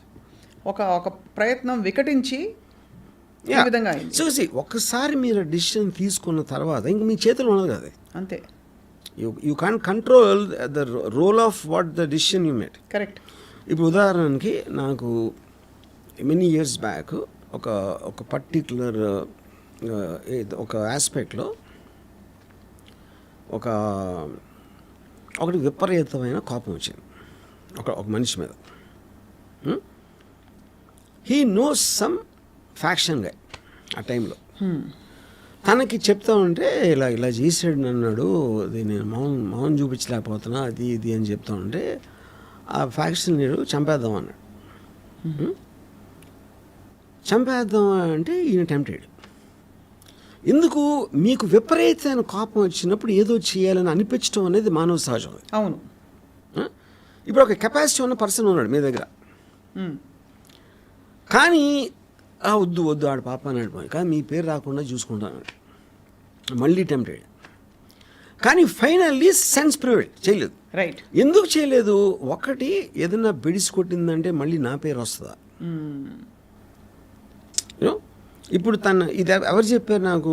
S1: ఒక ప్రయత్నం వికటించి ఈ విధంగా అయింది.
S2: చూసి ఒక్కసారి మీరు డిసిషన్ తీసుకున్న తర్వాత ఇంక మీ చేతిలో ఉండదు కదా,
S1: అంతే.
S2: You can control the role of what the decision you made.
S1: Correct.
S2: ఇప్పుడు ఉదాహరణకి నాకు మెనీ ఇయర్స్ బ్యాక్ ఒక పర్టిక్యులర్ ఒక ఆస్పెక్ట్లో ఒకటి విపరీతమైన కోపం వచ్చింది ఒక మనిషి మీద. హీ నోస్ సమ్ ఫ్యాక్షన్ గా ఆ టైంలో. తనకి చెప్తా ఉంటే ఇలా చేసాడు అన్నాడు, అది నేను మౌన్ చూపించలేకపోతున్నా, అది ఇది అని చెప్తా ఉంటే ఆ ఫ్యాక్షన్ లీడు చంపేద్దాం అన్నాడు. చంపేద్దాం అంటే ఈయన టెంప్టెడ్. ఎందుకు? మీకు విపరీతమైన కోపం వచ్చినప్పుడు ఏదో చేయాలని అనిపించడం అనేది మానవ సహజం.
S1: అవును.
S2: ఇప్పుడు ఒక కెపాసిటీ ఉన్న పర్సన్ ఉన్నాడు మీ దగ్గర, కానీ వద్దు ఆడు పాప అన్నాడు, కానీ మీ పేరు రాకుండా చూసుకుంటాను, మళ్ళీ టెంప్టెడ్. కానీ ఫైనల్లీ సెన్స్ ప్రివైల్ చేయలేదు.
S1: రైట్.
S2: ఎందుకు చేయలేదు? ఒకటి, ఏదైనా బెడిసి కొట్టిందంటే మళ్ళీ నా పేరు వస్తుందా? ఇప్పుడు ఇది ఎవరు చెప్పారు నాకు?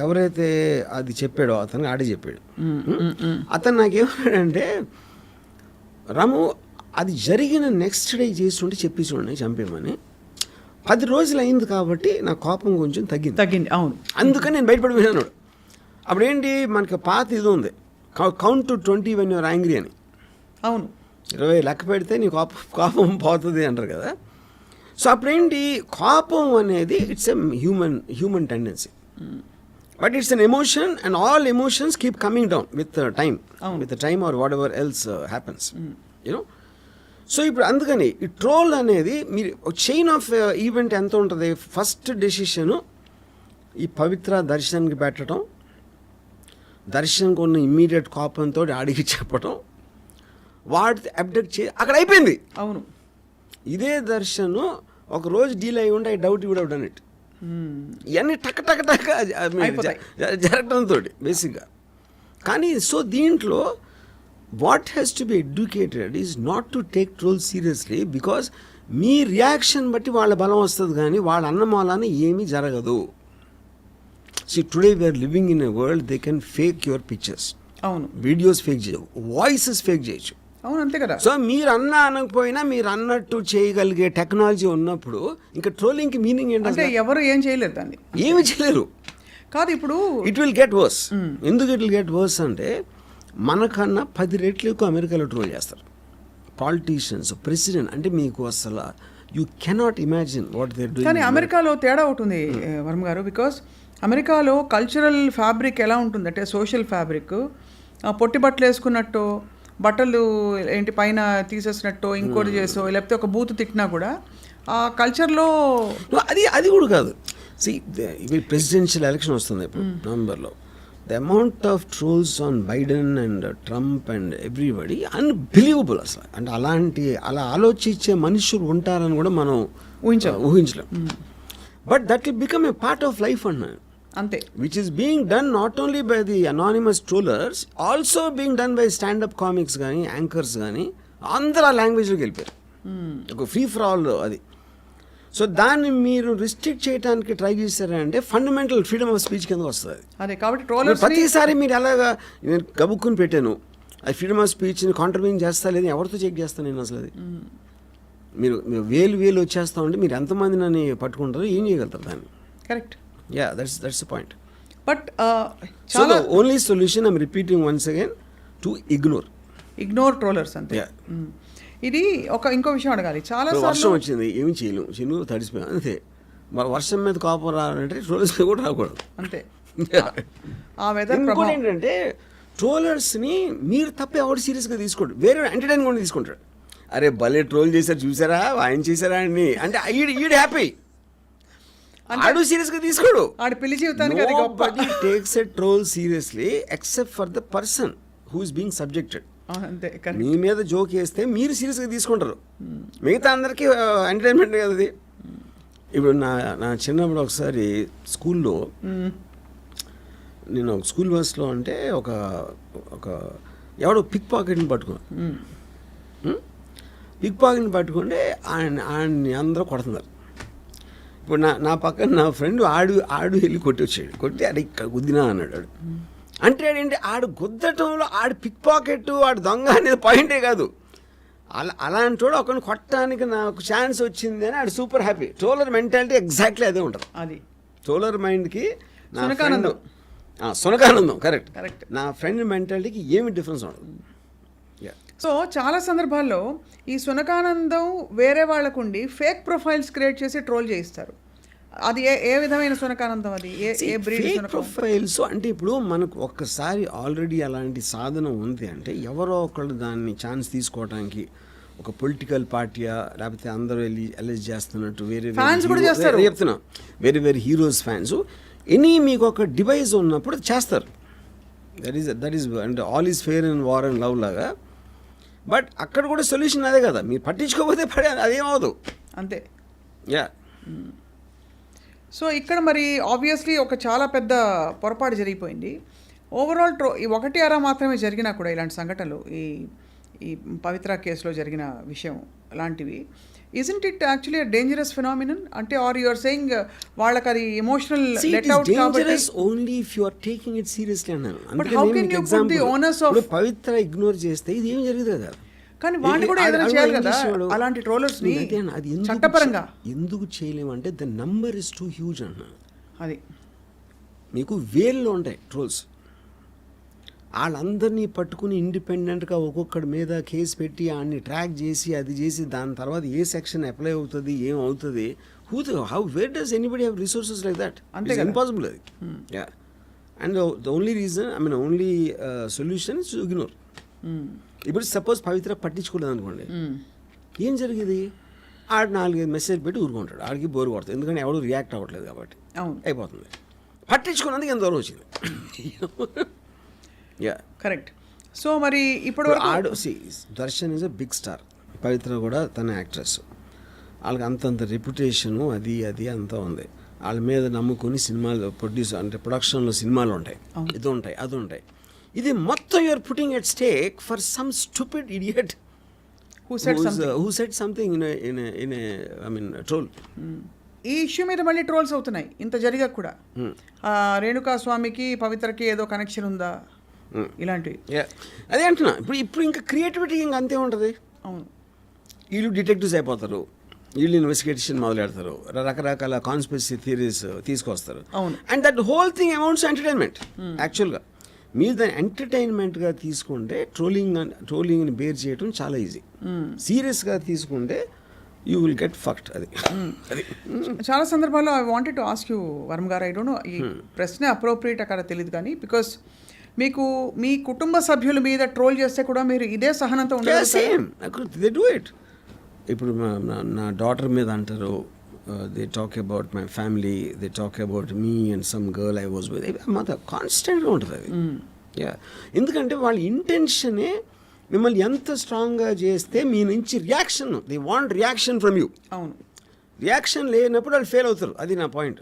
S2: ఎవరైతే అది చెప్పాడో అతను ఆడే చెప్పాడు. అతను నాకేమన్నాడంటే, రాము అది జరిగిన నెక్స్ట్ డే చేస్తుంటే చెప్పి చూడండి చంపేమని. 10 రోజులు అయింది కాబట్టి నా కోపం కొంచెం తగ్గింది.
S1: అవును,
S2: అందుకని నేను బయటపడిపోయినాను. అప్పుడేంటి, మనకి పాత ఇది ఉంది, count to 20 when you are angry అని.
S1: అవును,
S2: 20 లెక్క పెడితే నీ కోపం పోతుంది అంటారు కదా. సో అప్పుడేంటి, కోపం అనేది it's a human tendency, but it's an emotion and all emotions keep coming down with time or whatever else happens. You know, so ఇప్పుడు అందుకని ఈ ట్రోల్ అనేది మీరు చైన్ ఆఫ్ ఈవెంట్ ఎంత ఉంటుంది. ఫస్ట్ డెసిషను ఈ పవిత్ర దర్శన్కి పెట్టడం, దర్శన్కి ఉన్న ఇమ్మీడియట్ కోపంతో ఆడికి చెప్పడం, వాడి అప్డేట్ అక్కడ అయిపోయింది.
S1: అవును,
S2: ఇదే దర్శన్ ఒక రోజు డీల్ అయి ఉంటే I doubt would have done it. ఇవన్నీ టక్ టక్ టక్ జరగడంతో బేసిక్గా. కానీ సో దీంట్లో what has to be educated is not to take troll seriously, because మీ రియాక్షన్ బట్టి వాళ్ళ బలం వస్తుంది, కానీ వాళ్ళ అన్నమాలాన ఏమీ జరగదు. See, today we are living in a world they can fake your pictures.
S1: అవును,
S2: వీడియోస్ ఫేక్ చేయవు, వాయిసెస్ ఫేక్ చేయొచ్చు.
S1: అవును, అంతే కదా.
S2: సో మీరు అనకపోయినా మీరు అన్నట్టు చేయగలిగే టెక్నాలజీ ఉన్నప్పుడు ఇంకా ట్రోలింగ్కి మీనింగ్
S1: అంటే
S2: ఏంటంటే
S1: ఎవరు ఏం చేయలేరు దాన్ని.
S2: ఏమి చేయలేరు.
S1: కాదు, ఇప్పుడు
S2: ఇట్ విల్ గెట్ వర్స్. ఎందుకు ఇట్ విల్ గెట్ వర్స్ అంటే మనకన్నా 10 రెట్లు ఎక్కువ అమెరికాలో ట్రోల్ చేస్తారు పాలిటీషియన్స్, ప్రెసిడెంట్. అంటే మీకు అసలు you cannot imagine what they're doing.
S1: కానీ అమెరికాలో తేడా ఉంటుంది వర్మ గారు, బికాస్ అమెరికాలో కల్చరల్ ఫ్యాబ్రిక్ ఎలా ఉంటుందంటే సోషల్ ఫ్యాబ్రిక్, పొట్టి బట్టలు వేసుకున్నట్టు, బట్టలు ఏంటి పైన తీసేసినట్టు, ఇంకోటి చేసో, లేకపోతే ఒక బూత్ తిట్టినా కూడా ఆ కల్చర్లో
S2: అది కూడా కాదు. సి ఇవి ప్రెసిడెన్షియల్ ఎలక్షన్ వస్తుంది ఇప్పుడు నవంబర్లో. The amount of trolls on Biden and Trump and everybody unbelievable అసలు. అంటే అలా ఆలోచించే మనుషులు ఉంటారని కూడా మనం ఊహించలేం. But that will become a part of life అన్నాను.
S1: అంతే,
S2: which is being done not only by the anonymous trollers, also being done by stand-up comics కానీ యాంకర్స్ కానీ అందరూ ఆ లాంగ్వేజ్లోకి వెళ్ళిపోయారు. ఒక ఫ్రీ ఫర్ ఆల్ అది. సో దాన్ని మీరు రిస్ట్రిక్ట్ చేయడానికి ట్రై చేశారంటే ఫండమెంటల్ ఫ్రీడమ్ ఆఫ్ స్పీచ్ కింద వస్తుంది.
S1: అదే కాబట్టి ట్రోలర్స్
S2: ప్రతిసారి మీరు అలాగా నేను గబుక్కుని పెట్టాను అది ఫ్రీడమ్ ఆఫ్ స్పీచ్ని కాంట్రవీన్ చేస్తా లేదు, ఎవరితో చెక్ చేస్తాను నేను అసలు. అది మీరు వేలు వచ్చేస్తా ఉంటే మీరు ఎంతమంది నన్ను పట్టుకుంటారో ఏం చేయగలుగుతారు దాన్ని.
S1: Correct.
S2: Yeah, that's the point.
S1: But
S2: so the only solution, I'm repeating once again, to ignore
S1: trollers అంతే.
S2: Yeah.
S1: ఇది ఇంకో విషయం అడగాలి. చాలా
S2: వర్షం వచ్చింది, ఏమి చేయలేము, చిన్న తడిసిపోయాం అంతే. మరి వర్షం మీద కోపం రావాలంటే ట్రోలర్స్ మీద కూడా రాకూడదు
S1: అంతే. ఆ వెదర్
S2: ఇంకోటి ఏంటంటే ట్రోలర్స్ని మీరు తప్ప ఎవరు సీరియస్గా తీసుకోండి, వేరే ఎంటర్టైన్మెంట్ కూడా తీసుకుంటాడు. అరే భలే ట్రోల్ చేశారు చూసారా, ఆయన చేశారా అని అంటే ఈడ్ హ్యాపీ. ఆడు సీరియస్ గా తీసుకోడు,
S1: ఆడు పెళ్లి జీవితానికి అది గొప్ప.
S2: Nobody takes a troll seriously except for the person who is being subjected.
S1: అంతే,
S2: మీ మీద జోక్ వేస్తే మీరు సీరియస్ గా తీసుకుంటారు, మిగతా అందరికీ ఎంటర్టైన్మెంట్ కదా అది. ఇప్పుడు నా చిన్నప్పుడు ఒకసారి స్కూల్లో నేను ఒక స్కూల్ బస్లో అంటే ఒక ఎవడో పిక్ పాకెట్ని పట్టుకున్నాను. పిక్ పాకెట్ని పట్టుకుంటే ఆయన్ని అందరూ కొడుతున్నారు. ఇప్పుడు నా పక్కన నా ఫ్రెండ్ ఆడు వెళ్ళి కొట్టి అది గుద్దినా అన్నాడు. అంటే ఏంటి ఆడు గుద్దటంలో ఆడు పిక్ పాకెట్ ఆడు దొంగ అనేది పాయింటే కాదు. అలాంటి వాడు ఒకరిని కొట్టడానికి నాకు ఛాన్స్ వచ్చింది అని ఆడు super happy. Troller mentality exactly అదే ఉంటుంది.
S1: అది
S2: ట్రోలర్ మైండ్కి సునకానందం కరెక్ట్. నా ఫ్రెండ్ మెంటాలిటీకి ఏమి డిఫరెన్స్ ఉండదు.
S1: సో చాలా సందర్భాల్లో ఈ సునకానందం వేరే వాళ్ళకుండి ఫేక్ ప్రొఫైల్స్ క్రియేట్ చేసి ట్రోల్ చేయిస్తారు. అది ఏ విధమైన సునకానందం? అది ఏ బ్రీడ్
S2: ప్రొఫైల్స్ అంటే ఇప్పుడు మనకు ఒక్కసారి ఆల్రెడీ అలాంటి సాధనం ఉంది అంటే ఎవరో ఒకళ్ళు దాన్ని ఛాన్స్ తీసుకోవడానికి, ఒక పొలిటికల్ పార్టీయా లేకపోతే అందరూ వెళ్ళి అలెజ్ చేస్తున్నట్టు వేరే చెప్తున్నా వేరే హీరోస్ ఫ్యాన్స్ మీకు ఒక డివైస్ ఉన్నప్పుడు చేస్తారు. దట్ ఈస్ అంటే all is fair in war and love లాగా. బట్ అక్కడ కూడా సొల్యూషన్ అదే కదా, మీరు పట్టించుకోకపోతే అదేమవదు
S1: అంతే.
S2: యా.
S1: సో ఇక్కడ మరి ఆబ్వియస్లీ ఒక చాలా పెద్ద పొరపాటు జరిగిపోయింది. ఓవరాల్ ఒకటి అరా మాత్రమే జరిగినా కూడా ఇలాంటి సంఘటనలు ఈ పవిత్ర కేసులో జరిగిన విషయం లాంటివి, isn't it actually a dangerous phenomenon? అంటే ఆర్ యు ఆర్ సేయింగ్ వాళ్ళకి అది ఎమోషనల్ లెట్ అవుట్ కాబట్టి
S2: dangerous only if you are taking it seriously అన్నాను.
S1: But how can you put the onus of
S2: Pavitra ignore చేస్తే ఇది ఏం జరుగుతుంది కదా.
S1: కానీ వాళ్ళు కూడా ఏదైనా చేయాలి కదా అలాంటి ట్రోలర్స్ ని చట్టపరంగా.
S2: ఎందుకు చేయలేమంటే the number is too huge అన్న.
S1: అది
S2: మీకు వేల్లో ఉంటాయి ట్రోల్స్. వాళ్ళందరినీ పట్టుకుని ఇండిపెండెంట్గా ఒక్కొక్కడి మీద కేసు పెట్టి ఆయన్ని ట్రాక్ చేసి అది చేసి దాని తర్వాత ఏ సెక్షన్ అప్లై అవుతుంది ఏమవుతుంది, where does anybody have resources like that? అంతే ఇంపాసిబుల్ అది. Yeah. And the only reason only solution is ignore. ఇప్పుడు సపోజ్ పవిత్ర పట్టించుకోలేదు అనుకోండి, ఏం జరిగేది? ఆడు 4-5 మెసేజ్ పెట్టి ఊరుకుంటాడు. ఆడికి బోరు కొడుతుంది, ఎందుకంటే ఎవడు రియాక్ట్ అవ్వట్లేదు కాబట్టి.
S1: అవును,
S2: అయిపోతుంది. పట్టించుకున్నందుకు ఎంత దూరం వచ్చింది. Yeah,
S1: correct. సో మరి ఇప్పుడు
S2: ఆడు Darshan is a big star, Pavithra కూడా తన యాక్ట్రెస్, వాళ్ళకి అంతంత రెప్యుటేషను అది అంతా ఉంది. వాళ్ళ మీద నమ్ముకుని సినిమాలు అంటే ప్రొడక్షన్లో సినిమాలు ఉంటాయి, ఇది ఉంటాయి, అది ఉంటాయి. ఇది మొత్తం you're putting at stake for some stupid idiot
S1: who said
S2: something in a I mean troll.
S1: ఈ ఇష్యూ మీద మళ్ళీ ట్రోల్స్ అవుతున్నాయి ఇంత జరిగా కూడా. రేణుకా స్వామికి పవిత్రకి ఏదో కనెక్షన్ ఉందా ఇలాంటివి.
S2: అదే అంటున్నా, ఇప్పుడు ఇంకా క్రియేటివిటీ ఇంకా అంతే ఉంటుంది.
S1: అవును,
S2: వీళ్ళు డిటెక్టివ్స్ అయిపోతారు, వీళ్ళు ఇన్వెస్టిగేషన్ మొదలు పెడతారు, రకరకాల కాన్స్పిరసీ థియరీస్ తీసుకొస్తారు.
S1: అవును,
S2: and that whole thing amounts entertainment. యాక్చువల్గా మీరు దాన్ని ఎంటర్టైన్మెంట్గా తీసుకుంటే ట్రోలింగ్ని బేర్ చేయడం చాలా ఈజీ. సీరియస్గా తీసుకుంటే యూ విల్ గెట్ ఫక్ట్. అది
S1: చాలా సందర్భాల్లో I wanted to ask you Varma garu, I don't no ఈ ప్రశ్న అప్రోప్రియేట్ అక్కడ తెలియదు కానీ, బికాస్ మీకు మీ కుటుంబ సభ్యుల మీద ట్రోల్ చేస్తే కూడా మీరు ఇదే సహనంతో
S2: ఉండదు. ఇప్పుడు నా డాటర్ మీద అంటారు, they talk about my family, they talk about me and some girl I was with. మాత్రం కాన్స్టెంట్గా ఉంటుంది అది. ఎందుకంటే వాళ్ళ ఇంటెన్షనే మిమ్మల్ని ఎంత స్ట్రాంగ్గా చేస్తే మీ నుంచి reaction, they want reaction from you.
S1: అవును,
S2: రియాక్షన్ లేనప్పుడు వాళ్ళు ఫెయిల్ అవుతారు. అది నా point.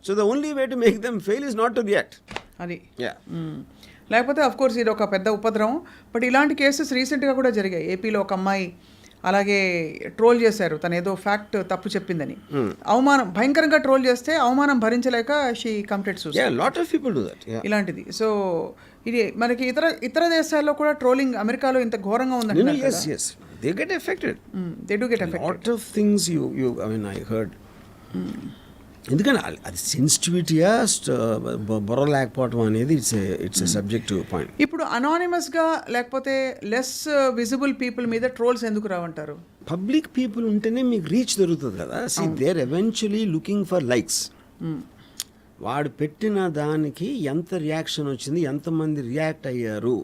S2: So the only way to make them fail is not to react.
S1: అది లేకపోతే అఫ్ కోర్స్ ఇది ఒక పెద్ద ఉపద్రవం. బట్ ఇలాంటి కేసెస్ రీసెంట్గా కూడా జరిగాయి. ఏపీలో ఒక అమ్మాయి అలాగే ట్రోల్ చేశారు, తను ఏదో ఫ్యాక్ట్ తప్పు చెప్పిందని. అవమానం భయంకరంగా ట్రోల్ చేస్తే అవమానం భరించలేక she committed suicide.
S2: Lot of people do that.
S1: ఇలాంటిది. సో ఇది మనకి ఇతర దేశాల్లో కూడా ట్రోలింగ్ అమెరికాలో ఇంత ఘోరంగా ఉందండి.
S2: They get affected.
S1: They do get affected.
S2: Lot of things I mean I heard. ఎందుకంటే అది సెన్సిటివిటీయా బొర్ర లేకపోవడం అనేది ఇట్స్ సబ్జెక్టివ్ పాయింట్.
S1: ఇప్పుడు అనానిమస్గా లేకపోతే లెస్ విజిబుల్ పీపుల్ మీద ట్రోల్స్ ఎందుకు రావంటారు?
S2: పబ్లిక్ పీపుల్ ఉంటేనే మీకు రీచ్ దొరుకుతుంది కదా. See they're eventually looking for likes. వాడు పెట్టిన దానికి ఎంత రియాక్షన్ వచ్చింది, ఎంతమంది రియాక్ట్ అయ్యారు,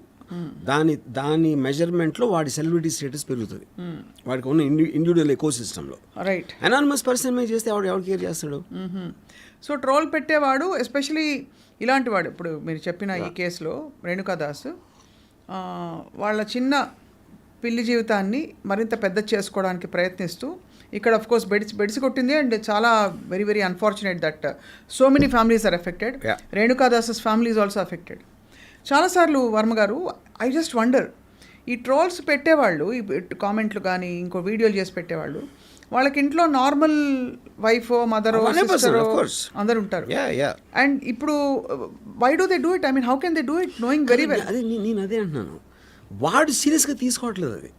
S2: దాని మెజర్మెంట్లో వాడి సెలబ్రిటీ స్టేటస్ పెరుగుతుంది. వాడికి ఉన్న ఇండివిజువల్ ఎకో సిస్టంలో.
S1: రైట్.
S2: అనానిమస్ పర్సన్ మీద చేస్తే ఎవరు కేర్ చేస్తాడు?
S1: సో ట్రోల్ పెట్టేవాడు, ఎస్పెషలీ ఇలాంటి వాడు, ఇప్పుడు మీరు చెప్పిన ఈ కేసులో రేణుకాదాస్ వాళ్ళ చిన్న పిల్లి జీవితాన్ని మరింత పెద్ద చేసుకోవడానికి ప్రయత్నిస్తూ ఇక్కడ అఫ్ కోర్స్ బెడిసి కొట్టింది. అండ్ చాలా very very unfortunate that so many families are affected. Renukadas family is also affected. చాలాసార్లు Varma garu, I just wonder, ఈ ట్రోల్స్ పెట్టేవాళ్ళు, ఈ కామెంట్లు కానీ ఇంకో వీడియోలు చేసి పెట్టేవాళ్ళు, వాళ్ళకి ఇంట్లో నార్మల్ వైఫో మదరో సిస్టరో అందరు ఉంటారు. అండ్ ఇప్పుడు why do they do it? I mean how can they do it knowing very well?
S2: అదే నేను అదే అంటున్నాను, వాడు సీరియస్గా తీసుకోవట్లేదు అది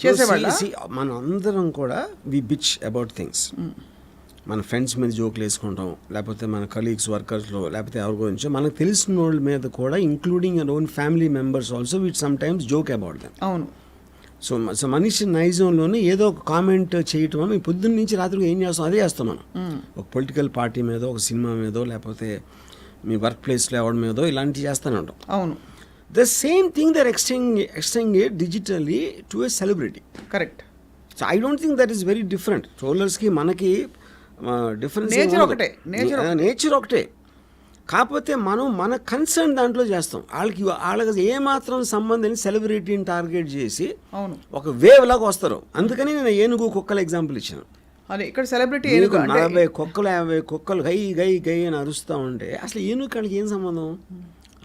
S1: చేసేవాళ్ళ.
S2: మనం అందరం కూడా వి బిచ్ అబౌట్ థింగ్స్. మన ఫ్రెండ్స్ మీద జోకులు వేసుకుంటాం, లేకపోతే మన కలీగ్స్ వర్కర్స్లో, లేకపోతే ఎవరి గురించో మనకు తెలిసిన వాళ్ళ మీద కూడా, including our own family members also, with sometimes joke about them.
S1: అవును.
S2: సో మనిషి నైజంలోనే ఏదో ఒక కామెంట్ చేయటం, మేము పొద్దున్న నుంచి రాత్రికి ఏం చేస్తాం అదే చేస్తాం మనం. ఒక పొలిటికల్ పార్టీ మీదో, ఒక సినిమా మీదో, లేకపోతే మీ వర్క్ ప్లేస్లో ఎవరి మీదో ఇలాంటివి చేస్తూనే ఉంటాం.
S1: అవును.
S2: The same thing they're extending it digitally to a celebrity.
S1: Correct.
S2: So I don't think that is very different. ట్రోలర్స్కి మనకి డిఫరెన్స్ నేచర్ ఒకటే. కాకపోతే మనం మన కన్సర్న్ దాంట్లో చేస్తాం. వాళ్ళకి ఏమాత్రం సంబంధం సెలబ్రిటీని టార్గెట్ చేసి ఒక వేవ్ లాగా వస్తారు. అందుకని నేను ఏనుగు కుక్కల ఎగ్జాంపుల్ ఇచ్చాను.
S1: అదే ఇక్కడ సెలబ్రిటీ
S2: 40 కుక్కలు 50 కుక్కలు గై గై గై అని అరుస్తూ ఉంటే అసలు ఏనుగు కాళ్ళకి ఏం సంబంధం?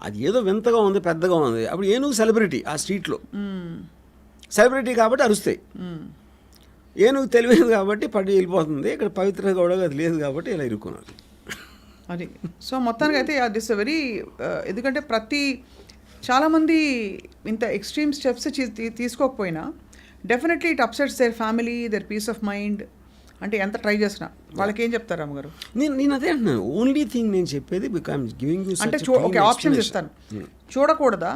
S2: అది ఏదో వింతగా ఉంది, పెద్దగా ఉంది. అప్పుడు ఏనుగు సెలబ్రిటీ ఆ స్ట్రీట్లో, సెలబ్రిటీ కాబట్టి అరుస్తాయి. ఏనుగు తెలియదు కాబట్టి పడి వెళ్ళిపోతుంది. ఇక్కడ పవిత్ర కూడా అది లేదు కాబట్టి ఇలా ఇరుక్కున్నారు
S1: అది. సో మొత్తానికి అయితే దిస్ వెరీ, ఎందుకంటే చాలామంది ఇంత ఎక్స్ట్రీమ్ స్టెప్స్ తీసుకోకపోయినా definitely it upsets their family, their peace of mind. అంటే ఎంత ట్రై చేసినా వాళ్ళకి ఏం చెప్తారు అమ్మగారు?
S2: నేను అదే అంటున్నాను. ఓన్లీ థింగ్ నేను చెప్పేది గివింగ్ యూ
S1: అంటే ఓకే ఆప్షన్స్ ఇస్తాను. చూడకూడదా,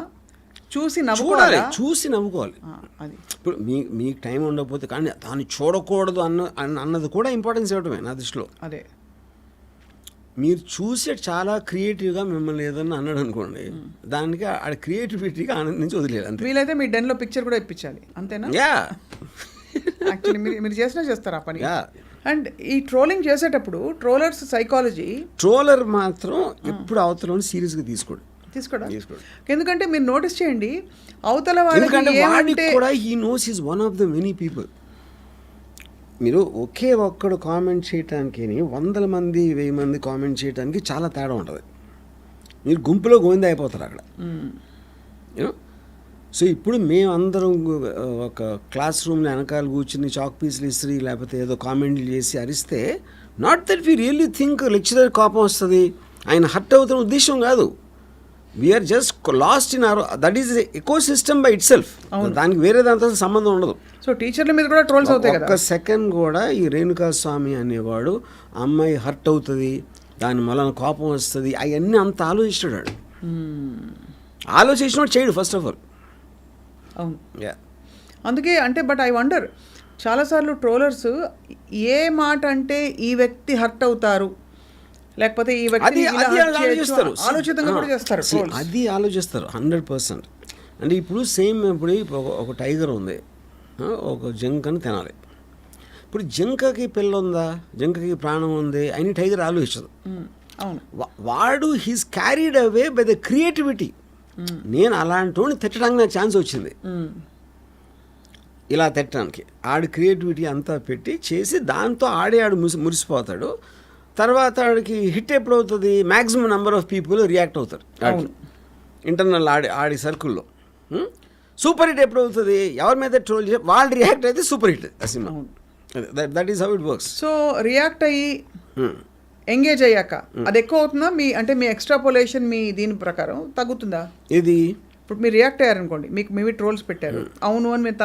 S1: చూసి
S2: నవ్వుకోవాలి.
S1: అది
S2: ఇప్పుడు మీకు టైం ఉండకపోతే కానీ దాన్ని చూడకూడదు అన్నది కూడా ఇంపార్టెన్స్ ఇవ్వడమే నా దృష్టిలో.
S1: అదే
S2: మీరు చూసే చాలా క్రియేటివ్గా మిమ్మల్ని ఏదన్నా అన్నాడు అనుకోండి, దానికి ఆ క్రియేటివిటీగా ఆనందించి వదిలేదు అంతే.
S1: వీలైతే మీ డెన్లో పిక్చర్ కూడా ఇప్పించాలి, అంతేనా?
S2: యా
S1: యాక్చువల్లీ మీరు చేసినా చేస్తారు ఆ పని.
S2: యా,
S1: అండ్ ఈ ట్రోలింగ్ చేసేటప్పుడు ట్రోలర్స్ సైకాలజీ
S2: ట్రోలర్ మాత్రం ఎప్పుడు అవతల సీరియస్గా తీసుకోడు.
S1: ఎందుకంటే మీరు నోటీస్ చేయండి, అవతల
S2: ఎందుకంటే
S1: వాళ్ళకి
S2: వాడికి
S1: ఏమంటే
S2: కూడా he knows is one of the many people. మీరు ఒకే ఒక్కడు కామెంట్ చేయటానికి 100 మంది 1000 మంది కామెంట్ చేయడానికి చాలా తేడా ఉంటుంది. మీరు గుంపులో గోవింద అయిపోతారు అక్కడ. యూనో, సో ఇప్పుడు మేమందరం ఒక క్లాస్ రూమ్లో వెనకాల కూర్చుని చాక్ పీసులు ఇస్త్రీ లేకపోతే ఏదో కామెంట్లు చేసి అరిస్తే, not that we really think lecturer కోపం వస్తుంది, ఆయన హర్ట్ అవుతున్న ఉద్దేశం కాదు. We're just lost in our, that is ecosystem by itself. దానికి వేరే దాంతో సంబంధం ఉండదు.
S1: సో టీచర్ల మీద కూడా ట్రోల్స్ అవుతాయి కదా.
S2: ఒక్క సెకండ్ కూడా ఈ రేణుకా స్వామి అనేవాడు అమ్మాయి హర్ట్ అవుతుంది, దాని వలన కోపం వస్తుంది, అవన్నీ అంత ఆలోచిస్తాడు. ఆలోచించినోడు చేయడు ఫస్ట్ ఆఫ్ ఆల్.
S1: అవును, అందుకే అంటే బట్ ఐ వండర్ చాలాసార్లు ట్రోలర్స్ ఏ మాట అంటే ఈ వ్యక్తి హర్ట్ అవుతారు, లేకపోతే ఈ వ్యక్తి ఆలోచితంగా కూడా చేస్తారు.
S2: అది ఆలోచిస్తారు 100%. అంటే ఇప్పుడు సేమ్ ఇప్పుడు ఒక టైగర్ ఉంది, ఒక జింకని తినాలి. ఇప్పుడు జింకకి పిల్ల ఉందా, జింకకి ప్రాణం ఉంది అని టైగర్ ఆలోచించదు.
S1: అవును,
S2: వాడు he's carried away by the creativity. నేను అలాంటి వాడిని తిట్టడానికి నాకు ఛాన్స్ వచ్చింది, ఇలా తిట్టడానికి. ఆడి క్రియేటివిటీ అంతా పెట్టి చేసి దాంతో ఆడు మురిసిపోతాడు. తర్వాత ఆడికి హిట్ ఎప్పుడు అవుతుంది, maximum number of people react అవుతారు ఇంటర్నల్ ఆడి సర్కిల్లో. సూపర్ హిట్ ఎప్పుడు అవుతుంది, ఎవరి మీద ట్రోల్ చేసి వాళ్ళు రియాక్ట్ అయితే సూపర్ హిట్ ఆ cinema. That is how it works.
S1: So react అయ్యి ఎంగేజ్ అయ్యాక అది ఎక్కువ అవుతుందా మీ, అంటే మీ ఎక్స్ట్రాపోలేషన్ మీ దీని ప్రకారం తగ్గుతుందా?
S2: ఇది
S1: ఇప్పుడు మీరు రియాక్ట్ అయ్యారు అనుకోండి, మీకు మేబీ ట్రోల్స్ పెట్టారు, అవును అని మీరు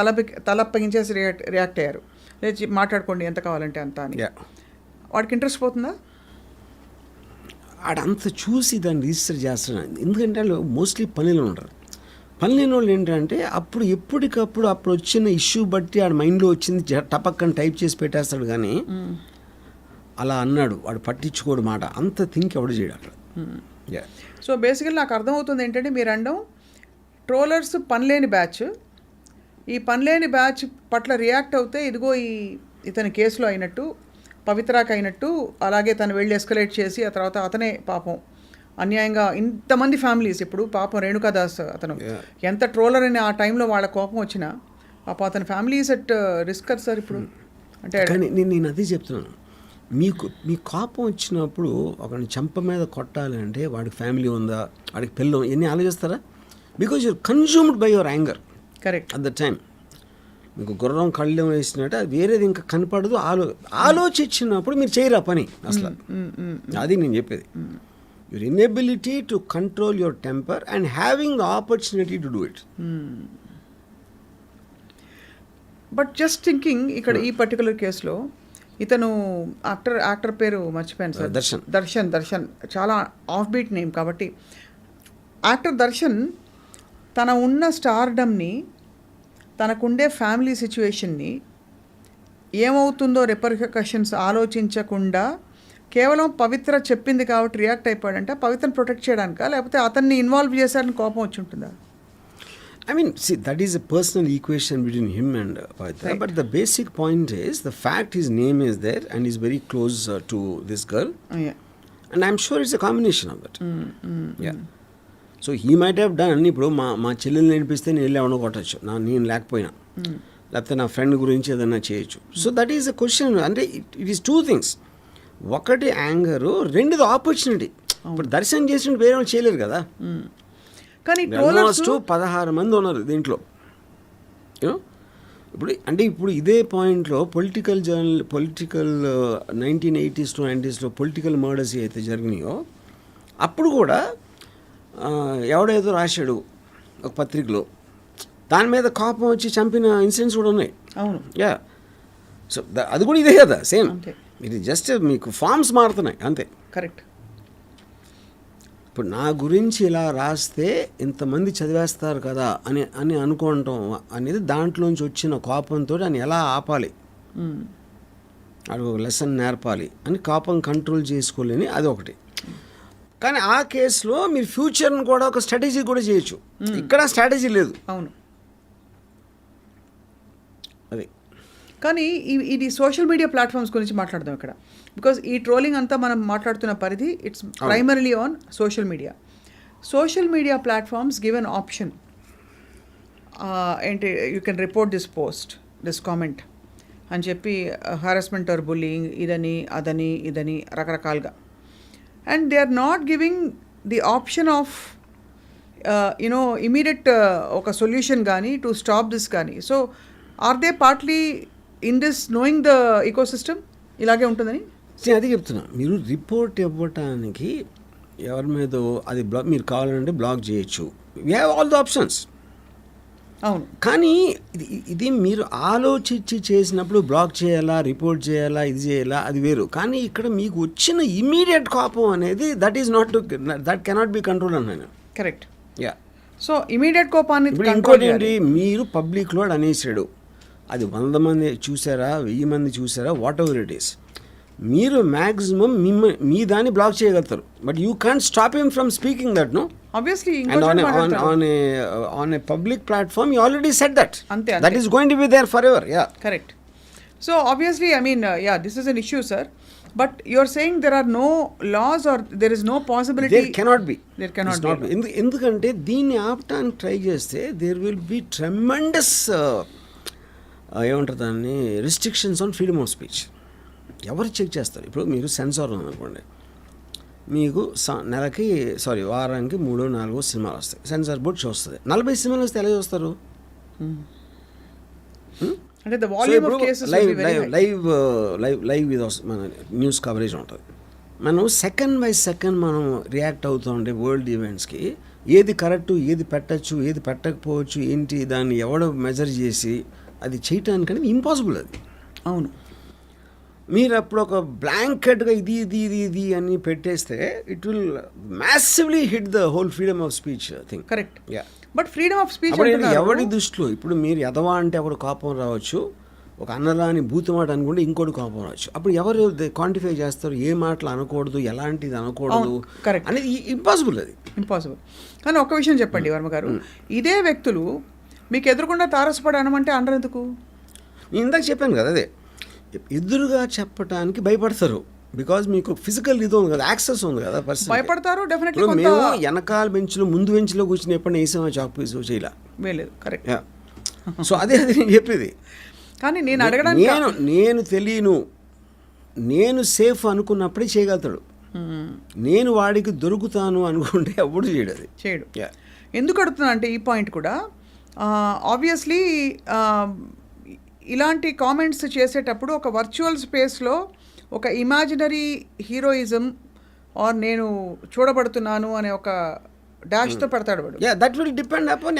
S1: తలప్పగించేసి రియాక్ట్ అయ్యారు, లేచి మాట్లాడుకోండి ఎంత కావాలంటే అంత అని, వాడికి ఇంట్రెస్ట్ పోతుందా?
S2: ఆడంత చూసి దాన్ని రిజిస్టర్ చేస్తున్నాడు. ఎందుకంటే వాళ్ళు మోస్ట్లీ పనిలో ఉంటారు. పని లేని వాళ్ళు ఏంటంటే అప్పుడు ఎప్పటికప్పుడు అప్పుడు వచ్చిన ఇష్యూ బట్టి ఆడ మైండ్లో వచ్చింది టపక్కని టైప్ చేసి పెట్టేస్తాడు. కానీ అలా అన్నాడు వాడు పట్టించుకోడు మాట, అంత థింక్ ఎవడు చేయడు అక్కడ.
S1: సో బేసికల్ నాకు అర్థమవుతుంది ఏంటంటే మీరు అనడం ట్రోలర్స్ పనిలేని బ్యాచ్, ఈ పనిలేని బ్యాచ్ పట్ల రియాక్ట్ అవుతే ఇదిగో ఇతని కేసులో అయినట్టు, పవిత్రాకి అయినట్టు, అలాగే తను వెళ్ళి ఎస్కలేట్ చేసి ఆ తర్వాత అతనే పాపం అన్యాయంగా ఇంతమంది ఫ్యామిలీస్, ఇప్పుడు పాపం రేణుకాదాస్ అతను ఎంత ట్రోలర్ అని ఆ టైంలో వాళ్ళ కోపం వచ్చినా పాపం అతని ఫ్యామిలీస్ అట్ రిస్క్ సార్ ఇప్పుడు. అంటే
S2: కానీ నేను అదే చెప్తున్నాను, మీ కోపం వచ్చినప్పుడు ఒకరిని చెంప మీద కొట్టాలి అంటే వాడికి ఫ్యామిలీ ఉందా, వాడికి పిల్లలు, ఇవన్నీ ఆలోచిస్తారా? Because you're consumed by your anger.
S1: Correct.
S2: At the time మీకు గుర్రం కళ్ళెం వేసినట్టు అది వేరేది ఇంకా కనపడదు. ఆలోచించినప్పుడు మీరు చేయరా పని అసలు. అది నేను చెప్పేది. Your inability to control your temper and having the opportunity to do it.
S1: But just thinking ఇక్కడ ఈ పర్టికులర్ కేసులో ఇతను యాక్టర్ పేరు మర్చిపోయాను సార్, దర్శన్ చాలా ఆఫ్ బీట్ నేమ్ కాబట్టి యాక్టర్ దర్శన్ తన ఉన్న స్టార్డమ్ని, తనకుండే ఫ్యామిలీ సిచ్యువేషన్ని ఏమవుతుందో రిపర్కషన్స్ ఆలోచించకుండా కేవలం పవిత్ర చెప్పింది కాబట్టి రియాక్ట్ అయిపోయాడంటే పవిత్రను ప్రొటెక్ట్ చేయడానికా, లేకపోతే అతన్ని ఇన్వాల్వ్ చేశారని కోపం వచ్చి ఉంటుందా?
S2: I mean, see, that is a personal equation between him and Pavitra. Right. But the basic point is the fact his name is there and he's very close to this girl.
S1: Yeah.
S2: And I'm sure it's a combination of it. Yeah. So he might have done, ఇప్పుడు మా చెల్లెల్ని నేర్పిస్తే నేను వెళ్ళి ఎవరినో కొట్టచ్చు, నేను లేకపోయినా, లేకపోతే నా ఫ్రెండ్ గురించి ఏదైనా చేయొచ్చు. So that is a question. అంటే ఇట్ ఈస్ 2 things. ఒకటి యాంగరు, రెండుది ఆపర్చునిటీ. ఇప్పుడు దర్శనం చేసినట్టు వేరే వాళ్ళు చేయలేరు కదా.
S1: కానీ
S2: 16 మంది ఉన్నారు దీంట్లో. ఇప్పుడు ఇదే పాయింట్లో political 1980s to 90s political murders అయితే జరిగినాయో అప్పుడు కూడా ఎవడేదో రాశాడు ఒక పత్రికలో, దాని మీద కోపం వచ్చి చంపిన ఇన్సిడెంట్స్ కూడా ఉన్నాయి.
S1: అవును.
S2: యా. సో అది కూడా ఇదే కదా, సేమ్. ఇది జస్ట్ మీకు ఫార్మ్స్ మారుతున్నాయి అంతే.
S1: కరెక్ట్.
S2: ఇప్పుడు నా గురించి ఇలా రాస్తే ఇంతమంది చదివేస్తారు కదా అని అనుకోవటం అనేది దాంట్లోంచి వచ్చిన కోపంతో అని ఎలా ఆపాలి, అది ఒక లెసన్ నేర్పాలి అని కోపం కంట్రోల్ చేసుకోలేని అది ఒకటి. కానీ ఆ కేసులో మీరు ఫ్యూచర్ని కూడా ఒక స్ట్రాటజీ కూడా చేయొచ్చు. ఇక్కడ స్ట్రాటజీ లేదు.
S1: అవును.
S2: అది
S1: కానీ ఇది సోషల్ మీడియా ప్లాట్ఫామ్స్ గురించి మాట్లాడదాం ఇక్కడ. బికాజ్ ఈ ట్రోలింగ్ అంతా మనం మాట్లాడుతున్న పరిధి it's primarily on social media. Social media platforms give an option, ఏంటి, you can report this post, this comment అని చెప్పి హారాస్మెంట్ ఆర్ బుల్లింగ్ ఇదని ఇదని రకరకాలుగా. And they are not giving the option of immediate ఒక సొల్యూషన్ కానీ to stop this కానీ. So are they partly in this knowing the ecosystem ఇలాగే ఉంటుందని?
S2: అది చెప్తున్నా. మీరు రిపోర్ట్ ఇవ్వటానికి ఎవరి మీద అది మీరు కావాలంటే బ్లాక్ చేయొచ్చు. We have all the options.
S1: అవును.
S2: కానీ ఇది మీరు ఆలోచించి చేసినప్పుడు బ్లాక్ చేయాలా, రిపోర్ట్ చేయాలా, ఇది చేయాలా, అది వేరు. కానీ ఇక్కడ మీకు వచ్చిన ఇమీడియట్ కోపం అనేది దట్ కెనాట్ బి కంట్రోల్ అన్నాను.
S1: కరెక్ట్.
S2: యా.
S1: సో ఇమీడియట్ కోపాన్ని
S2: ఇంకోటి ఏంటి, మీరు పబ్లిక్లో అనేసాడు, అది 100 మంది చూసారా, 1000 మంది చూసారా, వాట్ ఎవర్ ఇట్ ఈస్, మీరు మ్యాక్సిమం మీ దాన్ని బ్లాక్ చేయగలుగుతారు. But you can't stop him from speaking that, no.
S1: Obviously,
S2: on a public platform, you already said that.
S1: Ante.
S2: That is going to be there forever. Yeah.
S1: Correct. So obviously, I mean, this is an issue, sir. But you're saying there are no laws or there is no possibility.
S2: There cannot be.
S1: There cannot be.
S2: ఎందుకంటే దీన్ని ఆపటానికి try చేస్తే there will be tremendous ఏమంటారు దాన్ని, restrictions on freedom of speech. ఎవరు check చేస్తారు? ఇప్పుడు మీరు censor అనుకోండి, మీకు వారానికి 3-4 సినిమాలు వస్తాయి, సెన్సార్ బోర్డ్ చూస్తుంది. 40 సినిమాలు వస్తే ఎలా చూస్తారు?
S1: అంటే the volume of cases
S2: live ఇది మన న్యూస్ కవరేజ్ ఉంటుంది. మనం సెకండ్ బై సెకండ్ మనం రియాక్ట్ అవుతూ ఉంటే వరల్డ్ ఈవెంట్స్కి ఏది కరెక్టు, ఏది పెట్టచ్చు, ఏది పెట్టకపోవచ్చు, ఏంటి దాన్ని ఎవడో మెజర్ చేసి అది చేయటానికి అనేది ఇంపాసిబుల్. అది
S1: అవును.
S2: మీరు అప్పుడు ఒక బ్లాంకెట్గా ఇది అని పెట్టేస్తే it will massively hit the whole freedom of speech thing.
S1: Correct. But freedom of speech
S2: ఎవరి దృష్టిలో ఇప్పుడు మీరు ఎదవా అంటే ఒకడు కోపం రావచ్చు, ఒక అన్నలాని బూతుమాట అనుకుంటే ఇంకోటి కోపం రావచ్చు. అప్పుడు ఎవరు క్వాంటిఫై చేస్తారు, ఏ మాటలు అనకూడదు, ఎలాంటిది అనకూడదు అనేది ఇంపాసిబుల్. అది ఇంపాసిబుల్.
S1: కానీ ఒక విషయం చెప్పండి వర్మ గారు, ఇదే వ్యక్తులు మీకు ఎదురుకుండా తారసపడి అనమంటే అనరు ఎందుకు?
S2: నేను ఇందాక చెప్పాను కదా, అదే ఎదురుగా చెప్పడానికి భయపడతారు. బికాజ్ మీకు ఫిజికల్ ఇది ఉంది కదా, యాక్సెస్ ఉంది కదా, పర్సన్
S1: భయపడతారు. డెఫినెట్లీ
S2: మేము వెనకాల బెంచ్లో ముందు బెంచ్లో కూర్చుని ఎప్పుడైనా వేసామా చాక్ పీస్ చేయలే.
S1: కరెక్ట్.
S2: సో అదే నేను చెప్పేది.
S1: కానీ నేను అడగడానికి
S2: నేను తెలియను, నేను సేఫ్ అనుకున్నప్పుడే చేయగలుగుతాడు. నేను వాడికి దొరుకుతాను అనుకుంటే ఎప్పుడు చేయడు.
S1: ఎందుకు అడుగుతున్నా అంటే ఈ పాయింట్ కూడా ఆబ్వియస్లీ ఇలాంటి కామెంట్స్ చేసేటప్పుడు ఒక వర్చువల్ స్పేస్లో ఒక ఇమాజినరీ హీరోయిజం ఆర్ నేను చూడబడుతున్నాను అనే ఒక డాష్తో పెడతాడు వాడు.
S2: That will depend upon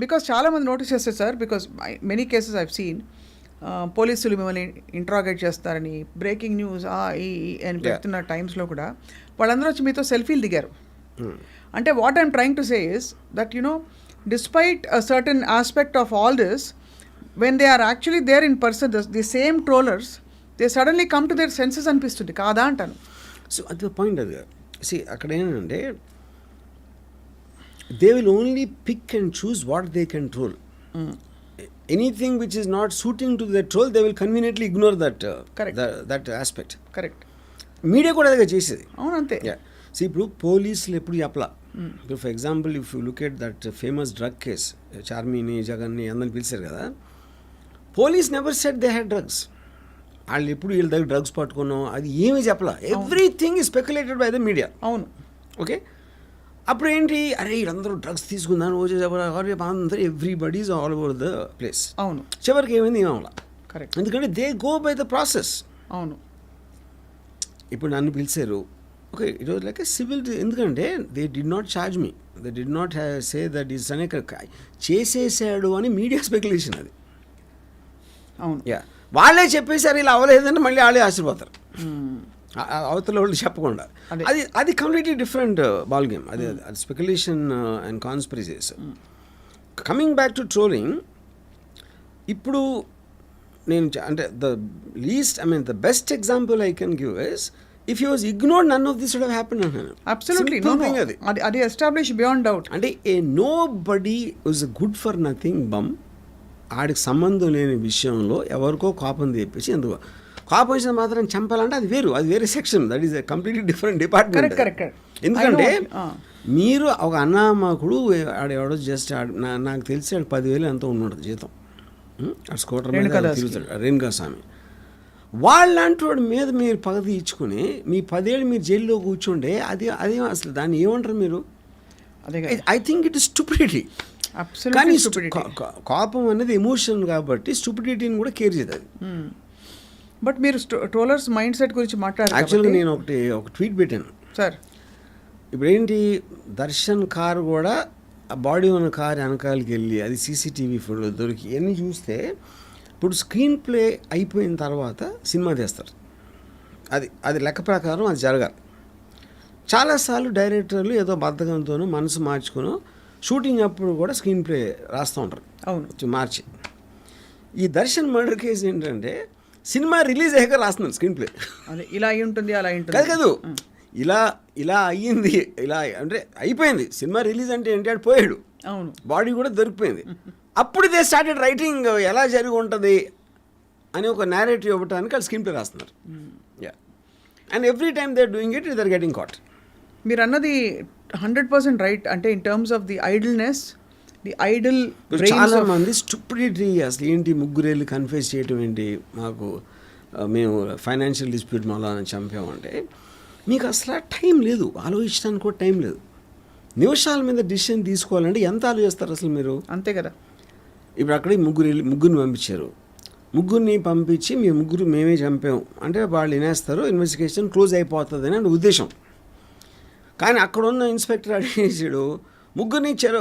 S1: because చాలా మంది నోటీస్ చేస్తారు sir, because many cases I've seen పోలీసులు మిమ్మల్ని ఇంట్రాగేట్ చేస్తారని, బ్రేకింగ్ న్యూస్ అని పెడుతున్న టైమ్స్లో కూడా వాళ్ళందరూ వచ్చి మీతో సెల్ఫీలు దిగారు. అంటే what I'm trying to say is that despite a certain aspect of all this, when they are actually there in person, the same trollers, they suddenly come to their senses అనిపిస్తుంది కాదా అంటాను.
S2: సో అది point. అది అక్కడ ఏంటంటే they will only pick and choose what they can troll. Anything which is not suiting to the troll they will conveniently ignore that aspect.
S1: Correct.
S2: Media కూడా అదే చేసేది.
S1: అవును, అంతే.
S2: సో ఇప్పుడు పోలీసులు ఎప్పుడు చెప్పలా. ఇప్పుడు for example if you look at that famous drug case, చార్మిని, జగన్ని అందరిని పిలిచారు కదా, police never said they had drugs. వాళ్ళు ఎప్పుడు వీళ్ళ దగ్గర డ్రగ్స్ పట్టుకున్నాం అది ఏమీ చెప్పలా. Everything is speculated by the media.
S1: అవును.
S2: ఓకే. అప్పుడు ఏంటి, అరే వీళ్ళందరూ డ్రగ్స్ తీసుకుందాను అందరూ everybody is all over the place.
S1: అవును.
S2: చివరికి ఏమైంది ఏమవలా.
S1: కరెక్ట్.
S2: ఎందుకంటే they go by the process.
S1: అవును.
S2: ఇప్పుడు నన్ను పిలిచారు, okay, it was like a civil. ఎందుకంటే they did not charge me, they did not say that is అనే చేసేసాడు అని మీడియా స్పెక్యులేషన్. అది
S1: అవును.
S2: వాళ్ళే చెప్పేసారు ఇలా అవ్వలేదంటే మళ్ళీ వాళ్ళే ఆశీర్పోతారు అవతల వాళ్ళు చెప్పకుండా. అది కంప్లీట్లీ డిఫరెంట్ బాల్ గేమ్. అది speculation and conspiracies. Coming back to trolling, ఇప్పుడు నేను అంటే the best example I can give is if he was ignored, none of this would have happened.
S1: Absolutely. అది established beyond doubt.
S2: అంటే a nobody was a good for nothing bum ఆడికి సంబంధం లేని విషయంలో ఎవరికో కోపం తెప్పించి ఎందుకు కోపం వచ్చిన మాత్రం చంపాలంటే అది వేరే section, that is completely different department. ఎందుకంటే మీరు ఒక అన్నామకుడు ఆడెవడో జస్ట్ నాకు తెలిసి ఆడు 10,000 ఎంతో ఉన్నాడు జీతం, ఆడు స్కూటర్ మీద తిరుగుతాడు, రేణుకా స్వామి. వాళ్ళంటి వాడి మీద మీరు పగ తీర్చుకుని మీ 10 ఏళ్ళు మీరు జైల్లో కూర్చుంటే అది అసలు దాన్ని ఏమంటారు మీరు? I think it is stupidity. కానీ కోపం అనేది ఎమోషన్ కాబట్టి స్టూపిడిటీని కూడా కేర్ చేయదు.
S1: బట్ మీరు ట్రోలర్స్ మైండ్ సెట్ గురించి మాట్లాడారు.
S2: యాక్చువల్గా నేను ఒక ట్వీట్ పెట్టాను
S1: సార్.
S2: ఇప్పుడు ఏంటి, దర్శన్ కారు కూడా ఆ బాడీ ఉన్న కారు వెనకాలకి వెళ్ళి అది సీసీటీవీ ఫోటో దొరికి ఇవన్నీ చూస్తే ఇప్పుడు స్క్రీన్ ప్లే అయిపోయిన తర్వాత సినిమా తీస్తారు, అది లెక్క ప్రకారం అది జరగాలి. చాలాసార్లు డైరెక్టర్లు ఏదో బద్ధకంతోనూ మనసు మార్చుకునో షూటింగ్ అప్పుడు కూడా స్క్రీన్ ప్లే రాస్తూ ఉంటారు. అవును, మార్చి. ఈ దర్శన్ మర్డర్ కేసు ఏంటంటే సినిమా రిలీజ్ అయ్యాక రాస్తున్నారు స్క్రీన్ ప్లే.
S1: అదే ఇలా అయి ఉంటుంది, అలా అయి ఉంటుంది
S2: కాదు, ఇలా అయ్యింది, ఇలా అంటే అయిపోయింది. సినిమా రిలీజ్ అంటే ఏంటి, ఆడు పోయాడు,
S1: అవును,
S2: బాడీ కూడా దొరికిపోయింది. అప్పుడు దే స్టార్టెడ్ రైటింగ్ ఎలా జరిగి ఉంటుంది అని ఒక నేరేటివ్ ఇవ్వడానికి వాళ్ళు స్క్రీన్ ప్లే రాస్తున్నారు. And every time they are doing it, they are getting caught.
S1: మీరు అన్నది 100% రైట్. అంటే in terms of the idleness, the idle
S2: చాలా మంది స్టూపిడిటీ, అసలు ఏంటి ముగ్గురేళ్ళు కన్ఫ్యూజ్ చేయటం ఏంటి, మాకు మేము ఫైనాన్షియల్ డిస్ప్యూట్ మళ్ళా చంపామంటే మీకు అసలు టైం లేదు, ఆలోచించడానికి కూడా టైం లేదు. నిమిషాల మీద డిసిషన్ తీసుకోవాలంటే ఎంత ఆలోచిస్తారు అసలు మీరు?
S1: అంతే కదా.
S2: ఇప్పుడు అక్కడ ముగ్గురిని పంపించారు, ముగ్గురిని పంపించి మీ ముగ్గురు మేమే చంపాము అంటే వాళ్ళు వినేస్తారు, ఇన్వెస్టిగేషన్ క్లోజ్ అయిపోతుంది అని ఉద్దేశం. కానీ అక్కడ ఉన్న ఇన్స్పెక్టర్ అడిగేసాడు, ముగ్గురిని ఇచ్చారు,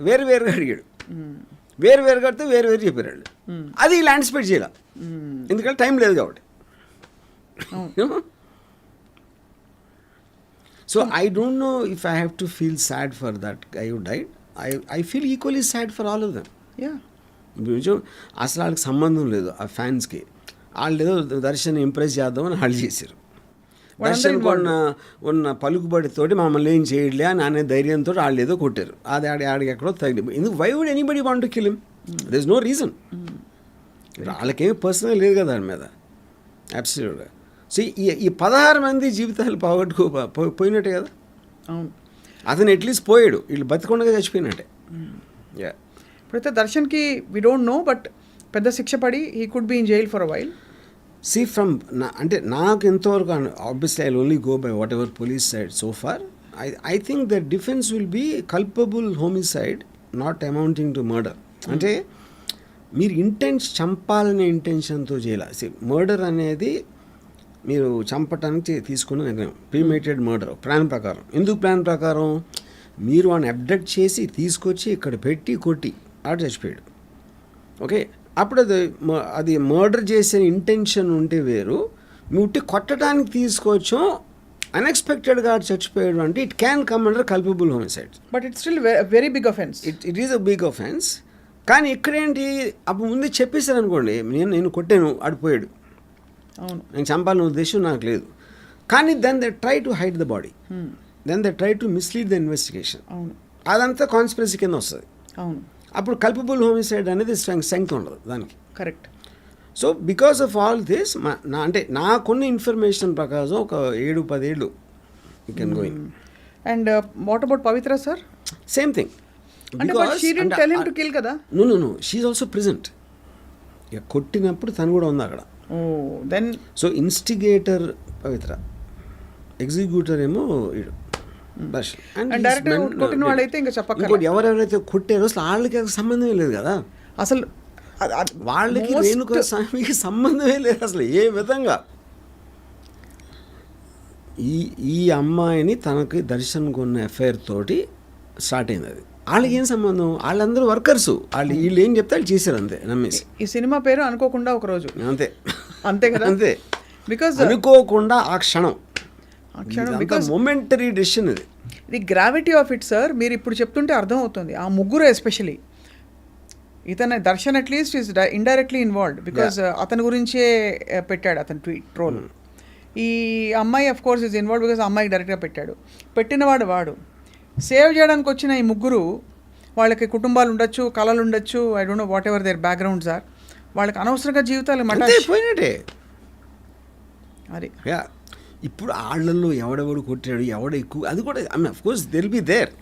S2: వేరుగా అడిగాడు, వేరుగా అడితే వేరు చెప్పారు వాళ్ళు. అది ఇలా యాంటిసిపేట్ చేయాల, ఎందుకంటే టైం లేదు కాబట్టి. So I don't no if I have to feel sad for that guy who died. I feel equally sad for all of them. అసలు వాళ్ళకి సంబంధం లేదు ఆ ఫ్యాన్స్కి, వాళ్ళు ఏదో దర్శన్ ఇంప్రెస్ చేద్దామని వాళ్ళు చేశారు. దర్శన్ ఉన్న పలుకుబడితోటి మమ్మల్ని ఏం చేయట్లే అని అనే ధైర్యంతో వాళ్ళు ఏదో కొట్టారు, అది ఆడికి ఎక్కడో తగిలి. ఎందుకు why would anybody want to kill him? There is no reason. వాళ్ళకేమి పర్సనల్ లేదు కదా దాని మీద, అబ్సల్యూట్గా. సో ఈ 16 మంది జీవితాలు పోయినట్టే కదా.
S1: అవును,
S2: అతను అట్లీస్ట్ పోయాడు, వీళ్ళు బతికొండగా చచ్చిపోయినట్టే.
S1: ఇప్పుడైతే దర్శన్కి వి డోంట్ నో, బట్ పెద్ద శిక్ష పడి he could be in jail for a while.
S2: See from అంటే నాకు ఎంతవరకు, obviously I'll only go by whatever police said so far. I think the defense will be culpable homicide not amounting to murder. అంటే మీరు చంపాలనే ఇంటెన్షన్తో చేయాలి. Murder అనేది మీరు చంపటానికి తీసుకున్న నిర్ణయం, ప్రీమేటెడ్ మర్డర్ ప్లాన్ ప్రకారం. ఎందుకు ప్లాన్ ప్రకారం? మీరు వాడిని అబ్డక్ట్ చేసి తీసుకొచ్చి ఇక్కడ పెట్టి కొట్టి ఆడు చచ్చిపోయాడు. ఓకే, అప్పుడు అది మర్డర్ చేసే ఇంటెన్షన్ ఉంటే వేరు. ముట్టి కొట్టడానికి తీసుకొచ్చాం, అన్ఎక్స్పెక్టెడ్గా చచ్చిపోయాడు అంటే it can come under culpable homicide.
S1: But it's still very big offence.
S2: It is a big offence. కానీ ఇక్కడేంటి, అప్పుడు ముందే చెప్పేశారు అనుకోండి, నేను కొట్టాను ఆడిపోయాడు,
S1: అవును,
S2: నేను చంపాలనే ఉద్దేశం నాకు లేదు. కానీ then they try to hide the body, then they try to mislead the investigation.
S1: అవును,
S2: అదంతా కాన్స్పిరసీ కింద వస్తుంది.
S1: అవును,
S2: అప్పుడు కల్పబుల్ హోమిసైడ్ అనేది స్ట్రెంగ్త్ ఉండదు దానికి.
S1: Correct.
S2: So because of all this అంటే నాకున్న ఇన్ఫర్మేషన్ ప్రకారం ఒక 7-10 ఏళ్ళు you can going.
S1: And what about Pavithra sir?
S2: Same thing. No she also present. ఇక కొట్టినప్పుడు తను కూడా ఉంది అక్కడ.
S1: Then
S2: so instigator Pavithra, executor ఏమో వీడు. ఎవరెవరైతే కొట్టారో అసలు వాళ్ళకి సంబంధమే లేదు కదా,
S1: అసలు
S2: వాళ్ళకి రేణుకా స్వామికి సంబంధమే లేదు అసలు ఏ విధంగా. ఈ అమ్మాయిని తనకి దర్శన్ కొన్న ఎఫ్ఐఆర్ తోటి స్టార్ట్ అయింది. అది వాళ్ళకి ఏం సంబంధం? వాళ్ళందరూ వర్కర్స్, వీళ్ళు ఏం చెప్తే వాళ్ళు చేశారు అంతే, నమ్మేసి.
S1: ఈ సినిమా పేరు అనుకోకుండా ఒక రోజు అంతే కదా,
S2: అంతే.
S1: బికాజ్
S2: అనుకోకుండా ఆ క్షణం మొమెంటరీ డెసిషన్ ఇది.
S1: The gravity of it sir, మీరు ఇప్పుడు చెప్తుంటే అర్థం అవుతుంది. ఆ ముగ్గురు ఎస్పెషలీ, ఇతను Darshan at least is indirectly involved because అతని గురించే పెట్టాడు అతను ట్రోల్. ఈ అమ్మాయి of course is involve because అమ్మాయికి డైరెక్ట్గా పెట్టాడు. పెట్టినవాడు వాడు. సేవ్ చేయడానికి వచ్చిన ఈ ముగ్గురు వాళ్ళకి కుటుంబాలు ఉండొచ్చు, కళలు ఉండొచ్చు, I don't know whatever their backgrounds are, వాళ్ళకి అనవసరంగా జీవితాలు
S2: అంతే
S1: మటాష్.
S2: పోయినట్టే.
S1: అది
S2: యా, ఇప్పుడు ఆళ్ళల్లో ఎవడెవడు కొట్టాడు, ఎవడ ఎక్కువ, అది కూడా I mean of course they'll be there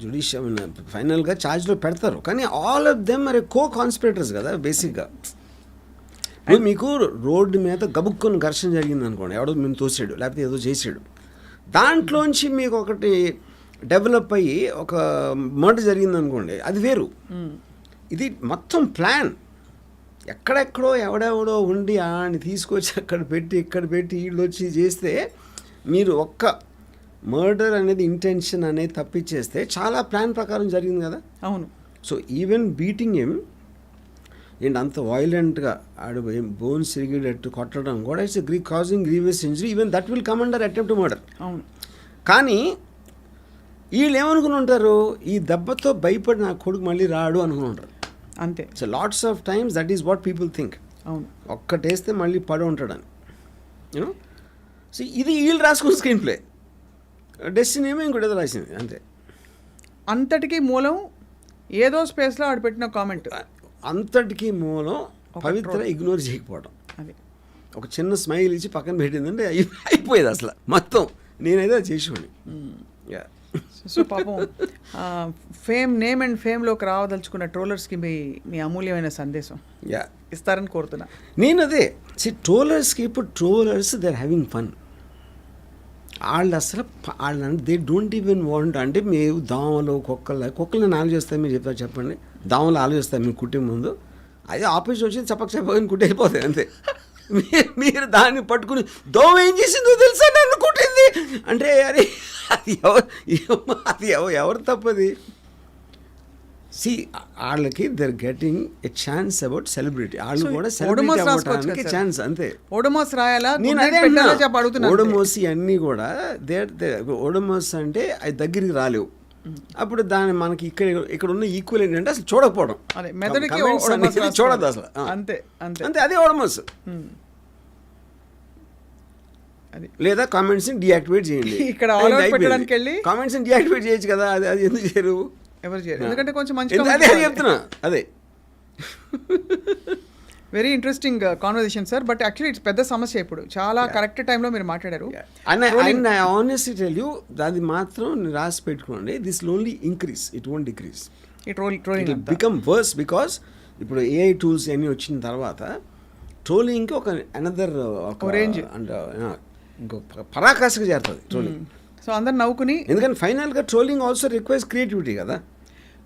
S2: judicial ఫైనల్గా ఛార్జ్లో పెడతారు, కానీ ఆల్ ఆఫ్ దెమ్ మరి కో కాన్స్పిరేటర్స్ కదా బేసిక్గా. ఇప్పుడు మీకు రోడ్డు మీద గబుక్కుని ఘర్షణ జరిగింది అనుకోండి, ఎవడో మేము తోసాడు లేకపోతే ఏదో చేసాడు, దాంట్లోంచి మీకు ఒకటి డెవలప్ అయ్యి ఒక మర్డర్ జరిగింది అనుకోండి, అది వేరు. ఇది మొత్తం ప్లాన్, ఎక్కడెక్కడో ఎవడెవడో ఉండి ఆని తీసుకొచ్చి అక్కడ పెట్టి ఇక్కడ పెట్టి వీళ్ళు వచ్చి చేస్తే, మీరు ఒక్క మర్డర్ అనేది ఇంటెన్షన్ అనేది తప్పించేస్తే చాలా ప్లాన్ ప్రకారం జరిగింది కదా.
S1: అవును.
S2: సో ఈవెన్ బీటింగ్ ఏం ఏంటి అంత వైలెంట్గా ఆడు బోన్స్ సిరిగేటట్టు కొట్టడం కూడా it's causing grievous injury, even that will come under attempt murder.
S1: అవును.
S2: కానీ వీళ్ళు ఏమనుకుని ఉంటారు, ఈ దెబ్బతో భయపడి నా కొడుకు మళ్ళీ రాడు అనుకుని ఉంటారు.
S1: అంతే.
S2: So lots of times that is what people think.
S1: అవును.
S2: ఒక్కటేస్తే మళ్ళీ పడి ఉంటాడని, యూనో. సో ఇది వీళ్ళు రాసుకున్న స్క్రీన్ ప్లే, డెస్టినీ ఏమో ఇంకోటి ఏదో రాసింది అంతే.
S1: అంతటికీ మూలం ఏదో స్పేస్లో ఆడు పెట్టిన కామెంట్,
S2: అంతటికీ మూలం పవిత్ర ఇగ్నోర్ చేయకపోవడం.
S1: అది
S2: ఒక చిన్న స్మైల్ ఇచ్చి పక్కన పెట్టిందంటే అయిపోయేది అసలు మొత్తం. నేనైతే అది చేసేవాడిని. యా.
S1: సో పాపం నేమ్ అండ్ ఫేమ్లోకి రావదలుచుకున్న ట్రోలర్స్కి మీ అమూల్యమైన సందేశం
S2: యా
S1: ఇస్తారని కోరుతున్నా.
S2: నేను అదే ట్రోలర్స్కి, ఇప్పుడు trollers they are having fun. వాళ్ళు అసలు వాళ్ళు దే డోంట్ ఈవెన్ వాంట్, అంటే మేము దోమలు కుక్కలు నేను ఆలోచిస్తాను, మీరు చెప్తారు చెప్పండి, దోమలు ఆలోచిస్తాను మీకు కుట్టే ముందు, అదే ఆఫీస్ వచ్చి చెప్పని కుట్టి వెళ్ళిపోతాయి అంతే. మీరు దాన్ని పట్టుకుని దోమ ఏం చేసిందో తెలుసా నన్ను కుట్టింది అంటే, అరే అది ఎవరు తప్పది. సి వాళ్ళకి they're getting a chance about celebrity, వాళ్ళు కూడా సెలబ్రిటీ అవ్వడానికి ఛాన్స్ అంతే.
S1: ఓడమోస్ రాయాలా,
S2: నేను అదే ఓడమోసి అన్నీ కూడా ఓడమోస్ అంటే అది దగ్గరికి రాలేవు. అప్పుడు దాన్ని మనకి ఇక్కడ ఉన్న ఈక్వల్ ఏంటంటే అసలు చూడకపోవడం, చూడద్దు అసలు
S1: అంతే అంతే
S2: అంతే, అదే ఓడమోస్. లేదా కామెంట్స్ డియాక్టివేట్ చేయండి,
S1: ఇక్కడ
S2: కామెంట్స్ డియాక్టివేట్ చేయొచ్చు కదా, అది ఎందుకు చేయరు,
S1: ఎవరు చేయరు, ఎందుకంటే కొంచెం మంచి
S2: అదే చెప్తున్నా. అదే
S1: very interesting conversation sir, but actually it's పెద్ద సమస్య. ఇప్పుడు చాలా కరెక్ట్ టైంలో మీరు మాట్లాడారు.
S2: And I honestly tell you, అది మాత్రం రాసి పెట్టుకోండి, this will only increase, it won't decrease.
S1: It will
S2: become worse because ఇప్పుడు ఏఐ టూల్స్ అన్నీ వచ్చిన తర్వాత ట్రోలింగ్కి ఒక అనదర్
S1: రేంజ్
S2: ఇంకో పరాకాష్ఠగా చేరుతుంది ట్రోలింగ్.
S1: సో అందరు నవ్వుకుని,
S2: ఎందుకంటే ఫైనల్గా ట్రోలింగ్ ఆల్సో రిక్వైర్స్ క్రియేటివిటీ కదా.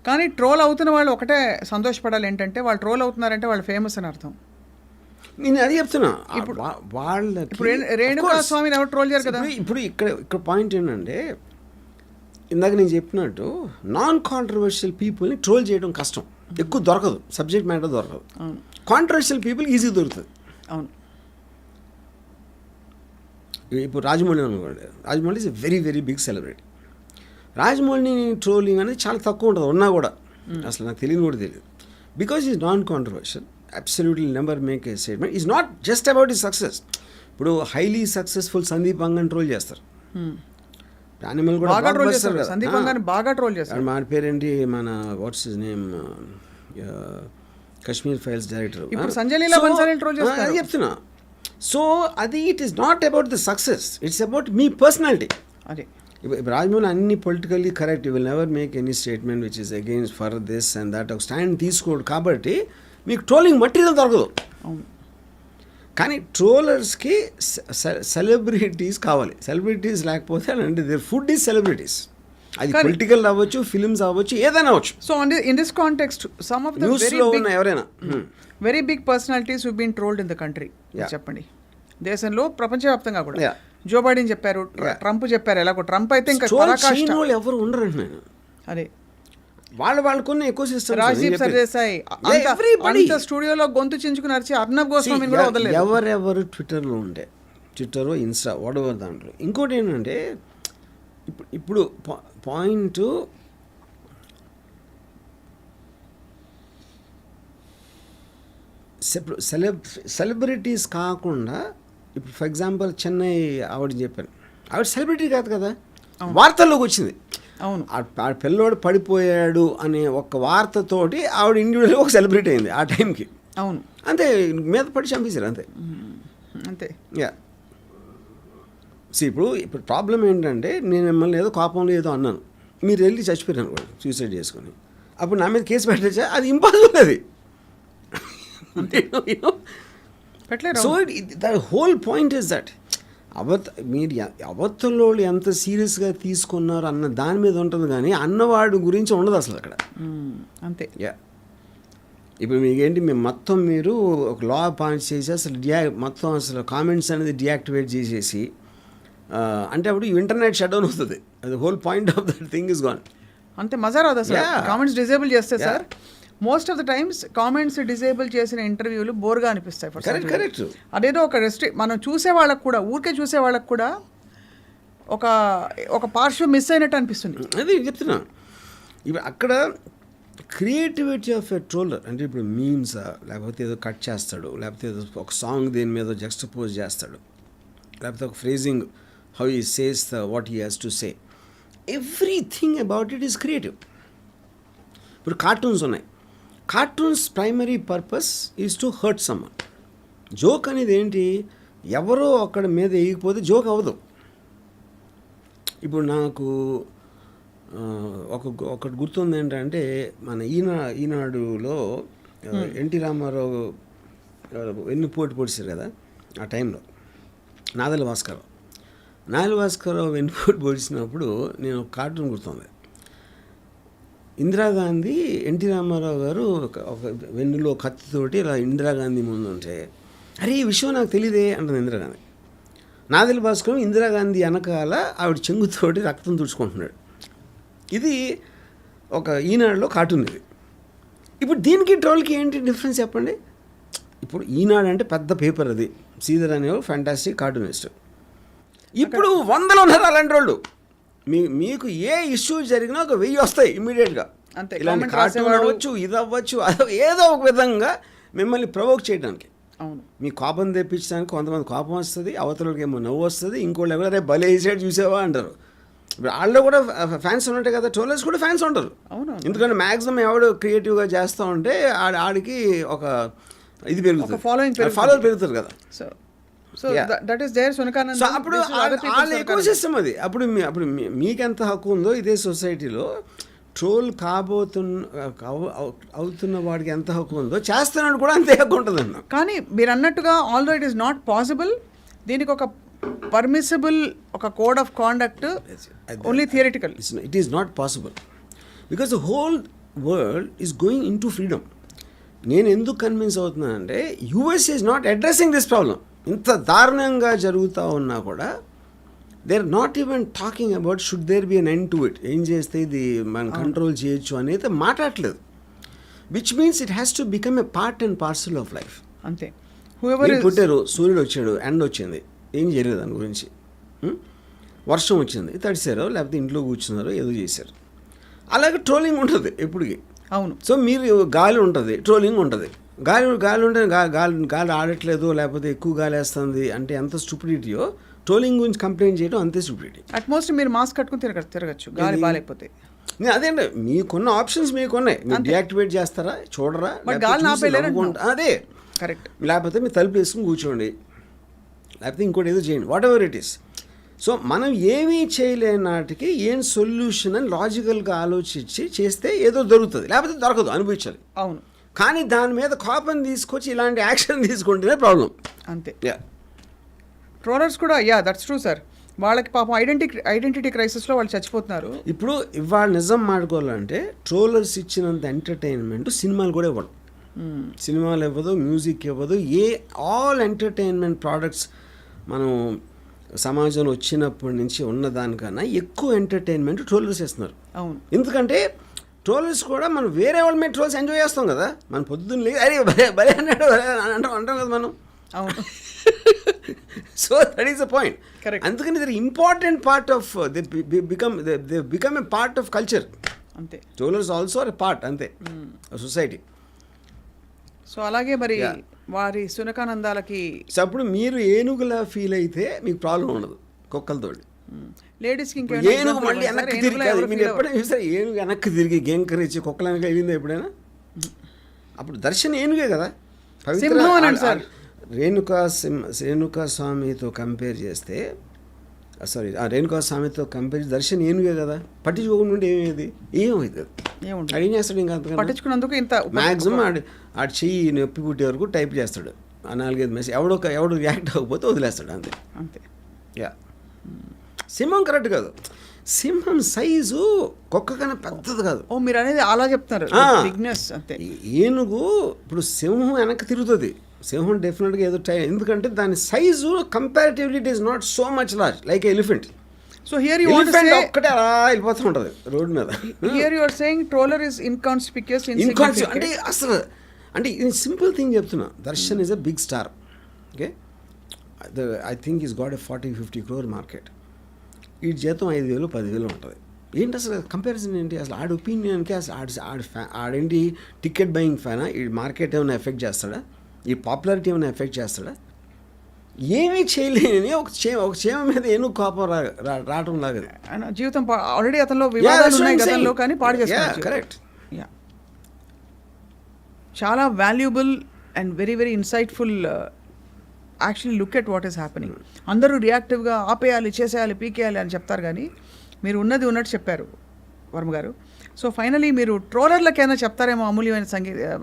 S1: కానీ ట్రోల్ అవుతున్న వాళ్ళు ఒకటే సంతోషపడాలి, ఏంటంటే వాళ్ళు ట్రోల్ అవుతున్నారంటే వాళ్ళు ఫేమస్ అని అర్థం.
S2: నేను అది చెప్తున్నా. ఇప్పుడు
S1: ఇప్పుడు రేణుకా స్వామిని ఎవరు ట్రోల్ చేయరు కదా.
S2: ఇప్పుడు ఇక్కడ పాయింట్ ఏంటంటే, ఇందాక నేను చెప్పినట్టు నాన్ కాంట్రవర్షియల్ పీపుల్ని ట్రోల్ చేయడం కష్టం, ఎక్కువ దొరకదు, సబ్జెక్ట్ మ్యాటర్ దొరకదు. కాంట్రవర్షియల్ పీపుల్ ఈజీ దొరుకుతుంది.
S1: అవును.
S2: ఇప్పుడు రాజమౌళి అనుకోండి, Rajamouli is a very very big celebrity. రాజమౌళిని ట్రోలింగ్ అనేది చాలా తక్కువ ఉంటుంది, ఉన్నా కూడా అసలు నాకు తెలియదు కూడా తెలియదు, because is non controversial, absolutely never make a statement, is not just about ఈ సక్సెస్. ఇప్పుడు హైలీ సక్సెస్ఫుల్ సందీప్ అంగన్ ట్రోల్ చేస్తారు, యానిమల్ కూడా బాగా ట్రోల్ చేస్తారు,
S1: సందీప్ అంగన్ బాగా ట్రోల్ చేస్తారు.
S2: మన పేరేంటి, మన what's his name, Kashmir files director,
S1: ఇప్పుడు సంజయ్ లీలా బన్సాలీని ట్రోల్ చేస్తారు.
S2: చెప్తున్నా. సో అది it is not about the success, it's about me personality.
S1: అదే
S2: ఇప్పుడు రాజమౌళి అన్ని politically correct, you will never make any statement which is against for this and that, ఒక stand తీసుకోడు, కాబట్టి మీకు ట్రోలింగ్ మెటీరియల్ దొరకదు. కానీ ట్రోలర్స్కి సెలబ్రిటీస్ కావాలి, సెలబ్రిటీస్ లేకపోతే అంటే దేర్ ఫుడ్ ఈజ్ సెలబ్రిటీస్, అది పొలిటికల్ అవ్వచ్చు, ఫిలిమ్స్ అవ్వచ్చు, ఏదైనా అవ్వచ్చు.
S1: So in this context some of the
S2: న్యూస్లో ఉన్న ఎవరైనా
S1: very big personalities who been trolled in the country, చెప్పండి, దేశంలో ప్రపంచవ్యాప్తంగా కూడా. జో బైడెన్ చెప్పారు, ట్రంప్ చెప్పారు, ఎలాగో ట్రంప్ అయితే ఇంకా
S2: ఎవరు ఉండరు నేను.
S1: అదే
S2: వాళ్ళకున్న ఎక్కువ సిస్టమ్.
S1: రాజీవ్ సర్దేశాయ్ అంత స్టూడియోలో గొంతు చించుకుని అరిచి అర్నబ్ గోస్వామిని కూడా వదలలేదు.
S2: ఎవరెవరు ట్విట్టర్లో ఉండే, ట్విట్టర్, ఇన్స్టా, వాడెవర్ దాంట్లో. ఇంకోటి ఏంటంటే ఇప్పుడు పాయింట్, సెలబ్రిటీస్ కాకుండా, ఇప్పుడు ఫర్ ఎగ్జాంపుల్ చెన్నై ఆవిడ చెప్పాను, ఆవిడ సెలబ్రిటీ కాదు కదా, వార్తల్లోకి వచ్చింది.
S1: అవును.
S2: ఆ పిల్లోడు పడిపోయాడు అనే ఒక వార్తతోటి ఆవిడ ఇండివిజువల్గా ఒక సెలబ్రిటీ అయింది ఆ టైంకి.
S1: అవును,
S2: అంతే, మీద పడి చంపేశారు అంతే.
S1: అంతే.
S2: యా ఇప్పుడు ప్రాబ్లం ఏంటంటే, నేను మిమ్మల్ని ఏదో కోపంలో ఏదో అన్నాను, మీరు వెళ్ళి చచ్చిపోయారు అనుకోండి సూసైడ్ చేసుకొని, అప్పుడు నా మీద కేసు పెట్టచ్చా? అది ఇంపాసిబుల్ అది. So the whole point is that మీరు అవతలోళ్ళు ఎంత సీరియస్గా తీసుకున్నారు అన్న దాని మీద ఉంటుంది, కానీ అన్నవాడు గురించి ఉండదు అసలు అక్కడ.
S1: అంతే.
S2: యా ఇప్పుడు మీకేంటి, మొత్తం మీరు ఒక లా పాయింట్ చేసి అసలు మొత్తం అసలు కామెంట్స్ అనేది డియాక్టివేట్ చేసేసి, అంటే అప్పుడు ఇంటర్నెట్ షట్ డౌన్ అవుతుంది. అది whole point of that thing is gone.
S1: అంతే, మజా రాదు అసలు కామెంట్స్ డిజేబుల్ చేస్తే. Sir most of the times comments disable చేసిన ఇంటర్వ్యూలు బోర్గా అనిపిస్తాయి.
S2: కరెక్ట్.
S1: అదేదో ఒక మనం చూసే వాళ్ళకు కూడా, ఊరికే చూసే వాళ్ళకు కూడా ఒక పార్శ్వ మిస్ అయినట్టు అనిపిస్తుంది.
S2: అది చెప్తున్నా. ఇప్పుడు అక్కడ క్రియేటివిటీ ఆఫ్ ఎ ట్రోలర్ అంటే, ఇప్పుడు మీమ్స్ లేకపోతే ఏదో కట్ చేస్తాడు, లేకపోతే ఏదో ఒక సాంగ్ దేని మీద జక్స్టపోజ్ చేస్తాడు, లేకపోతే ఒక phrasing how he says what he has to say, everything about it is creative. ఇప్పుడు కార్టూన్స్ ఉన్నాయి, cartoons primary purpose is to hurt someone. Joke అనేది ఏంటి, ఎవరో అక్కడ మీద వేయకపోతే జోక్ అవ్వదు. ఇప్పుడు నాకు ఒకటి గుర్తుంది ఏంటంటే, మన ఈనాడులో ఎన్టీ రామారావు వెన్నుపోటు పొడిచారు కదా ఆ టైంలో, నాదెల్ల భాస్కరరావు వెన్నుపోటు పొడిచినప్పుడు నేను ఒక కార్టూన్ గుర్తుంది. ఇందిరాగాంధీ ఎన్టీ రామారావు గారు ఒక వెన్నులో కత్తితోటి ఇలా ఇందిరాగాంధీ ముందు ఉంటే, అరే ఈ విషయం నాకు తెలియదే అంటుంది ఇందిరాగాంధీ. నాదెల్ల భాస్కరం ఇందిరాగాంధీ వెనకాల ఆవిడ చెంగుతోటి రక్తం తుడుచుకుంటున్నాడు. ఇది ఒక ఈనాడులో కార్టూన్ ఇది. ఇప్పుడు దీనికి ట్రోల్కి ఏంటి డిఫరెన్స్ చెప్పండి? ఇప్పుడు ఈనాడు అంటే పెద్ద పేపర్, అది శ్రీధర్ అనేవాడు ఫ్యాంటాస్టిక్ కార్టూనిస్ట్. ఇప్పుడు వందలు ఉన్నారు అలాంటి వాళ్ళు. మీకు ఏ ఇష్యూ జరిగినా ఒక 1000 వస్తాయి ఇమ్మీడియట్గా.
S1: అంతే,
S2: ఇలాంటి కార్టూన్ అవ్వచ్చు, ఇది అవ్వచ్చు, ఏదో ఒక విధంగా మిమ్మల్ని ప్రొవోక్ చేయడానికి.
S1: అవును,
S2: మీ కోపం తెప్పించడానికి కొంతమంది కోపం వస్తుంది, అవతలకి ఏమో నవ్వు వస్తుంది, ఇంకోళ్ళు ఎవరైనా భలే వేసాడు చూసావా అంటారు. ఇప్పుడు వాళ్ళు కూడా ఫ్యాన్స్ ఉన్నట్టే కదా, ట్రోలర్స్ కూడా ఫ్యాన్స్ ఉంటారు.
S1: అవును,
S2: ఎందుకంటే మ్యాక్సిమం ఎవడు క్రియేటివ్గా చేస్తూ ఉంటే ఆడికి ఒక ఇది పెరుగుతుంది, ఫాలోవర్ పెరుగుతారు కదా.
S1: సో దట్ ఈస్ దేర్ సునకానంద్.
S2: సో అప్పుడు వాళ్ళ ఎకో సిస్టమ్ అది. అప్పుడు మీకెంత హక్కు ఉందో ఇదే సొసైటీలో ట్రోల్ అవుతున్న వాడికి ఎంత హక్కు ఉందో చేస్తున్నాడు కూడా అంతే హక్కు ఉంటుందన్న.
S1: కానీ మీరు అన్నట్టుగా although it is not possible, దీనికి ఒక పర్మిసిబుల్ ఒక code of conduct only theoretical.
S2: It is not possible because the whole world is going in to freedom. నేను ఎందుకు కన్విన్స్ అవుతున్నానంటే, US is not addressing this problem. ఇంత దారుణంగా జరుగుతూ ఉన్నా కూడా they are not even talking about should there be an end to it. ఏం చేస్తే ఇది మనం కంట్రోల్ చేయొచ్చు అనేది మాట్లాడలేదు. Which means it has to become a part and parcel of life.
S1: అంతే.
S2: పుట్టారు, సూర్యుడు వచ్చాడు, ఎండ వచ్చింది, ఏం చేయలేదు దాని గురించి. వర్షం వచ్చింది, తడిసారో లేకపోతే ఇంట్లో కూర్చున్నారో ఏదో చేశారు. అలాగే ట్రోలింగ్ ఉంటుంది ఎప్పటికీ.
S1: అవును.
S2: సో మీరు గాలి ఉంటుంది, ట్రోలింగ్ ఉంటుంది. గాలి ఉంటే గాలి ఆడట్లేదు, లేకపోతే ఎక్కువ గాలి వేస్తుంది అంటే ఎంత స్టూపిడిటీయో, ట్రోలింగ్ గురించి కంప్లైంట్ చేయడం అంతే స్టూపిడిటీ.
S1: అట్మోస్ట్ మీరు మాస్క్ కట్టుకుని తిరగచ్చు గాలి బాగాలేకపోతే.
S2: అదేండి, మీకున్న ఆప్షన్స్ మీకున్నాయి. మీరు డియాక్టివేట్ చేస్తారా, చూడరా, అదే
S1: కరెక్ట్.
S2: లేకపోతే మీరు తలుపు వేసుకుని కూర్చోండి, లేకపోతే ఇంకోటి ఏదో చేయండి, what ever it is. So మనం ఏమీ చేయలేని నాటికి ఏం సొల్యూషన్ అని లాజికల్గా ఆలోచించి చేస్తే ఏదో దొరుకుతుంది, లేకపోతే దొరకదు, అనుభవించాలి.
S1: అవును.
S2: కానీ దాని మీద కోపం తీసుకొచ్చి ఇలాంటి యాక్షన్ తీసుకుంటేనే ప్రాబ్లం.
S1: అంతే. ట్రోలర్స్ కూడా దట్స్ ట్రూ సార్. వాళ్ళకి పాపం ఐడెంటిటీ క్రైసిస్లో వాళ్ళు చచ్చిపోతున్నారు.
S2: ఇప్పుడు ఇవాళ నిజం మాట్లాడుకోవాలంటే ట్రోలర్స్ ఇచ్చినంత ఎంటర్టైన్మెంట్ సినిమాలు కూడా ఇవ్వడం. సినిమాలు ఇవ్వదు, మ్యూజిక్ ఇవ్వదు, ఆల్ ఎంటర్టైన్మెంట్ ప్రోడక్ట్స్ మనం సమాజంలో వచ్చినప్పటి నుంచి ఉన్నదానికన్నా ఎక్కువ ఎంటర్టైన్మెంట్ ట్రోలర్స్ ఇస్తున్నారు.
S1: అవును.
S2: ఎందుకంటే ట్రోలర్స్ కూడా మనం వేరే వాళ్ళ మీద ట్రోల్స్ ఎంజాయ్ చేస్తాం కదా. మనం పొద్దున్న లేదు అరే భలే అన్నాడు అంటాం కదా మనం.
S1: అవును.
S2: So that is the point. అందుకని ఇది important part of they become a part of culture.
S1: అంతే.
S2: Trollers also are a part అంతే సొసైటీ.
S1: సో అలాగే మరి వారి సునకానందాలకి
S2: అప్పుడు మీరు ఏనుగులా ఫీల్ అయితే మీకు ప్రాబ్లం ఉండదు కుక్కలతోటి.
S1: లేడీస్కి
S2: ఏనుగు మళ్ళీ వెనక్కి తిరిగి కాదు, మీరు ఎప్పుడైనా చూసారు ఏనుగు వెనక్కి తిరిగి గేంకరించి కుక్కలనక అయిందా ఎప్పుడైనా? అప్పుడు దర్శన్ ఏనుగే కదా.
S1: సింహం అనండి సార్.
S2: రేణుకా స్వామితో కంపేర్ చేస్తే రేణుకా స్వామితో కంపేర్ దర్శన్ ఏనుగే కదా. పట్టించుకోకుండా ఏమేది ఏమవుతుంది, ఏం చేస్తాడు ఇంకా
S1: పట్టించుకున్నందుకు ఇంత
S2: మ్యాక్సిమం ఆడు చెయ్యి నొప్పి పుట్టే వరకు టైప్ చేస్తాడు. ఆ 4-5 మెసేజ్ ఎవడు రియాక్ట్ అవ్వకపోతే వదిలేస్తాడు అంతే. యా, సింహం కరెక్ట్ కాదు. సింహం సైజు కుక్క కన్నా పెద్దది కాదు.
S1: ఓ మీరు అనేది అలా చెప్తున్నారు, బిగ్నెస్ అంతే.
S2: ఏనుగు ఇప్పుడు సింహం వెనక్కి తిరుగుతుంది. సింహం డెఫినెట్గా ఏదో ఎందుకంటే దాని size comparatively it is not so much large like elephant.
S1: So here you want to say
S2: ఒక్కటే అలా వెళ్ళిపోతూ ఉంటుంది రోడ్ మీద.
S1: Here you are saying troller is inconspicuous
S2: అంటే అసలు అంటే ఇది సింపుల్ థింగ్ చెప్తున్నా. Darshan is a big star. Okay, I think is got a 40-50 crore market. ఈ జీతం 5,000-10,000 ఉంటుంది. ఏంటి అసలు కంపారిజన్ ఏంటి? అసలు ఆడి ఒపీనియన్కి అసలు ఆడేంటి టికెట్ బయింగ్ ఫ్యానా? ఈ మార్కెట్ ఏమైనా ఎఫెక్ట్ చేస్తాడా? ఈ పాపులారిటీ ఏమైనా ఎఫెక్ట్ చేస్తాడా? ఏమీ చేయలేని ఒక క్షేమ మీద ఏను కోపం రావటం లాగా
S1: జీవితం ఆల్రెడీ అతనిలో వివాదాలు ఉన్నాయి గతంలో, కానీ పాడు చేస్తున్నారు.
S2: కరెక్ట్.
S1: చాలా valuable and very very insightful. Actually look at what is happening. అందరూ రియాక్టివ్గా ఆపేయాలి, చేసేయాలి, పీకేయాలి అని చెప్తారు, కానీ మీరు ఉన్నది ఉన్నట్టు చెప్పారు వర్మ గారు. సో ఫైనలీ మీరు ట్రోలర్లకైనా చెప్తారేమో అమూల్యమైన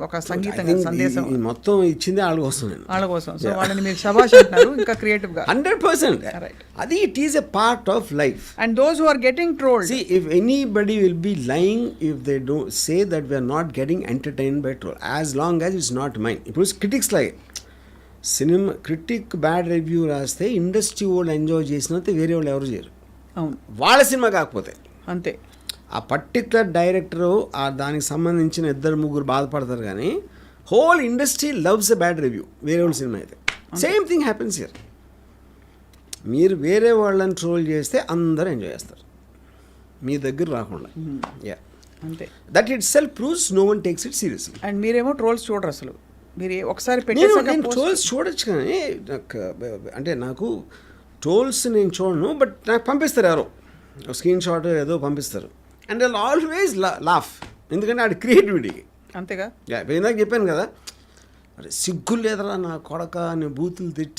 S1: ఒక సంగీతంగా సందేశం.
S2: మొత్తం ఇచ్చింది వాళ్ళ కోసం,
S1: వాళ్ళ కోసం. సో వాళ్ళని మీరు శభాష్ అంటున్నారు ఇంకా క్రియేటివ్గా.
S2: 100%. అది it is a part of life.
S1: And those who are getting trolled,
S2: see if anybody will be lying if they don't say that we are not getting entertained by troll, as long as it's not mine. ఇప్పుడు critics లాగే cinema critic bad review రాస్తే industry వాళ్ళు enjoy చేసినంత వేరే వాళ్ళు ఎవరు చేయరు.
S1: అవును,
S2: వాళ్ళ సినిమా కాకపోతే
S1: అంతే.
S2: ఆ పర్టికులర్ డైరెక్టరు దానికి సంబంధించిన 2-3 బాధపడతారు, కానీ whole industry loves a bad review వేరే వాళ్ళ సినిమా అయితే. Same thing happens here. మీరు వేరే వాళ్ళని ట్రోల్ చేస్తే అందరూ ఎంజాయ్ చేస్తారు మీ దగ్గర రాకుండా. యా,
S1: అంతే.
S2: That itself proves no one takes it seriously.
S1: And మీరేమో ట్రోల్స్ చూడరు అసలు. మీరు ఒకసారి
S2: నేను ట్రోల్స్ చూడొచ్చు, కానీ నాకు ట్రోల్స్ నేను చూడను, బట్ నాకు పంపిస్తారు ఎవరో స్క్రీన్ షాట్ ఏదో పంపిస్తారు. అండ్ ఐ ఆల్వేస్ లాఫ్, ఎందుకంటే ఆడి క్రియేటివిటీ.
S1: అంతేగా,
S2: ఇందాక చెప్పాను కదా, అరే సిగ్గు లేదరా నా కొడక అని బూతులు తిట్టి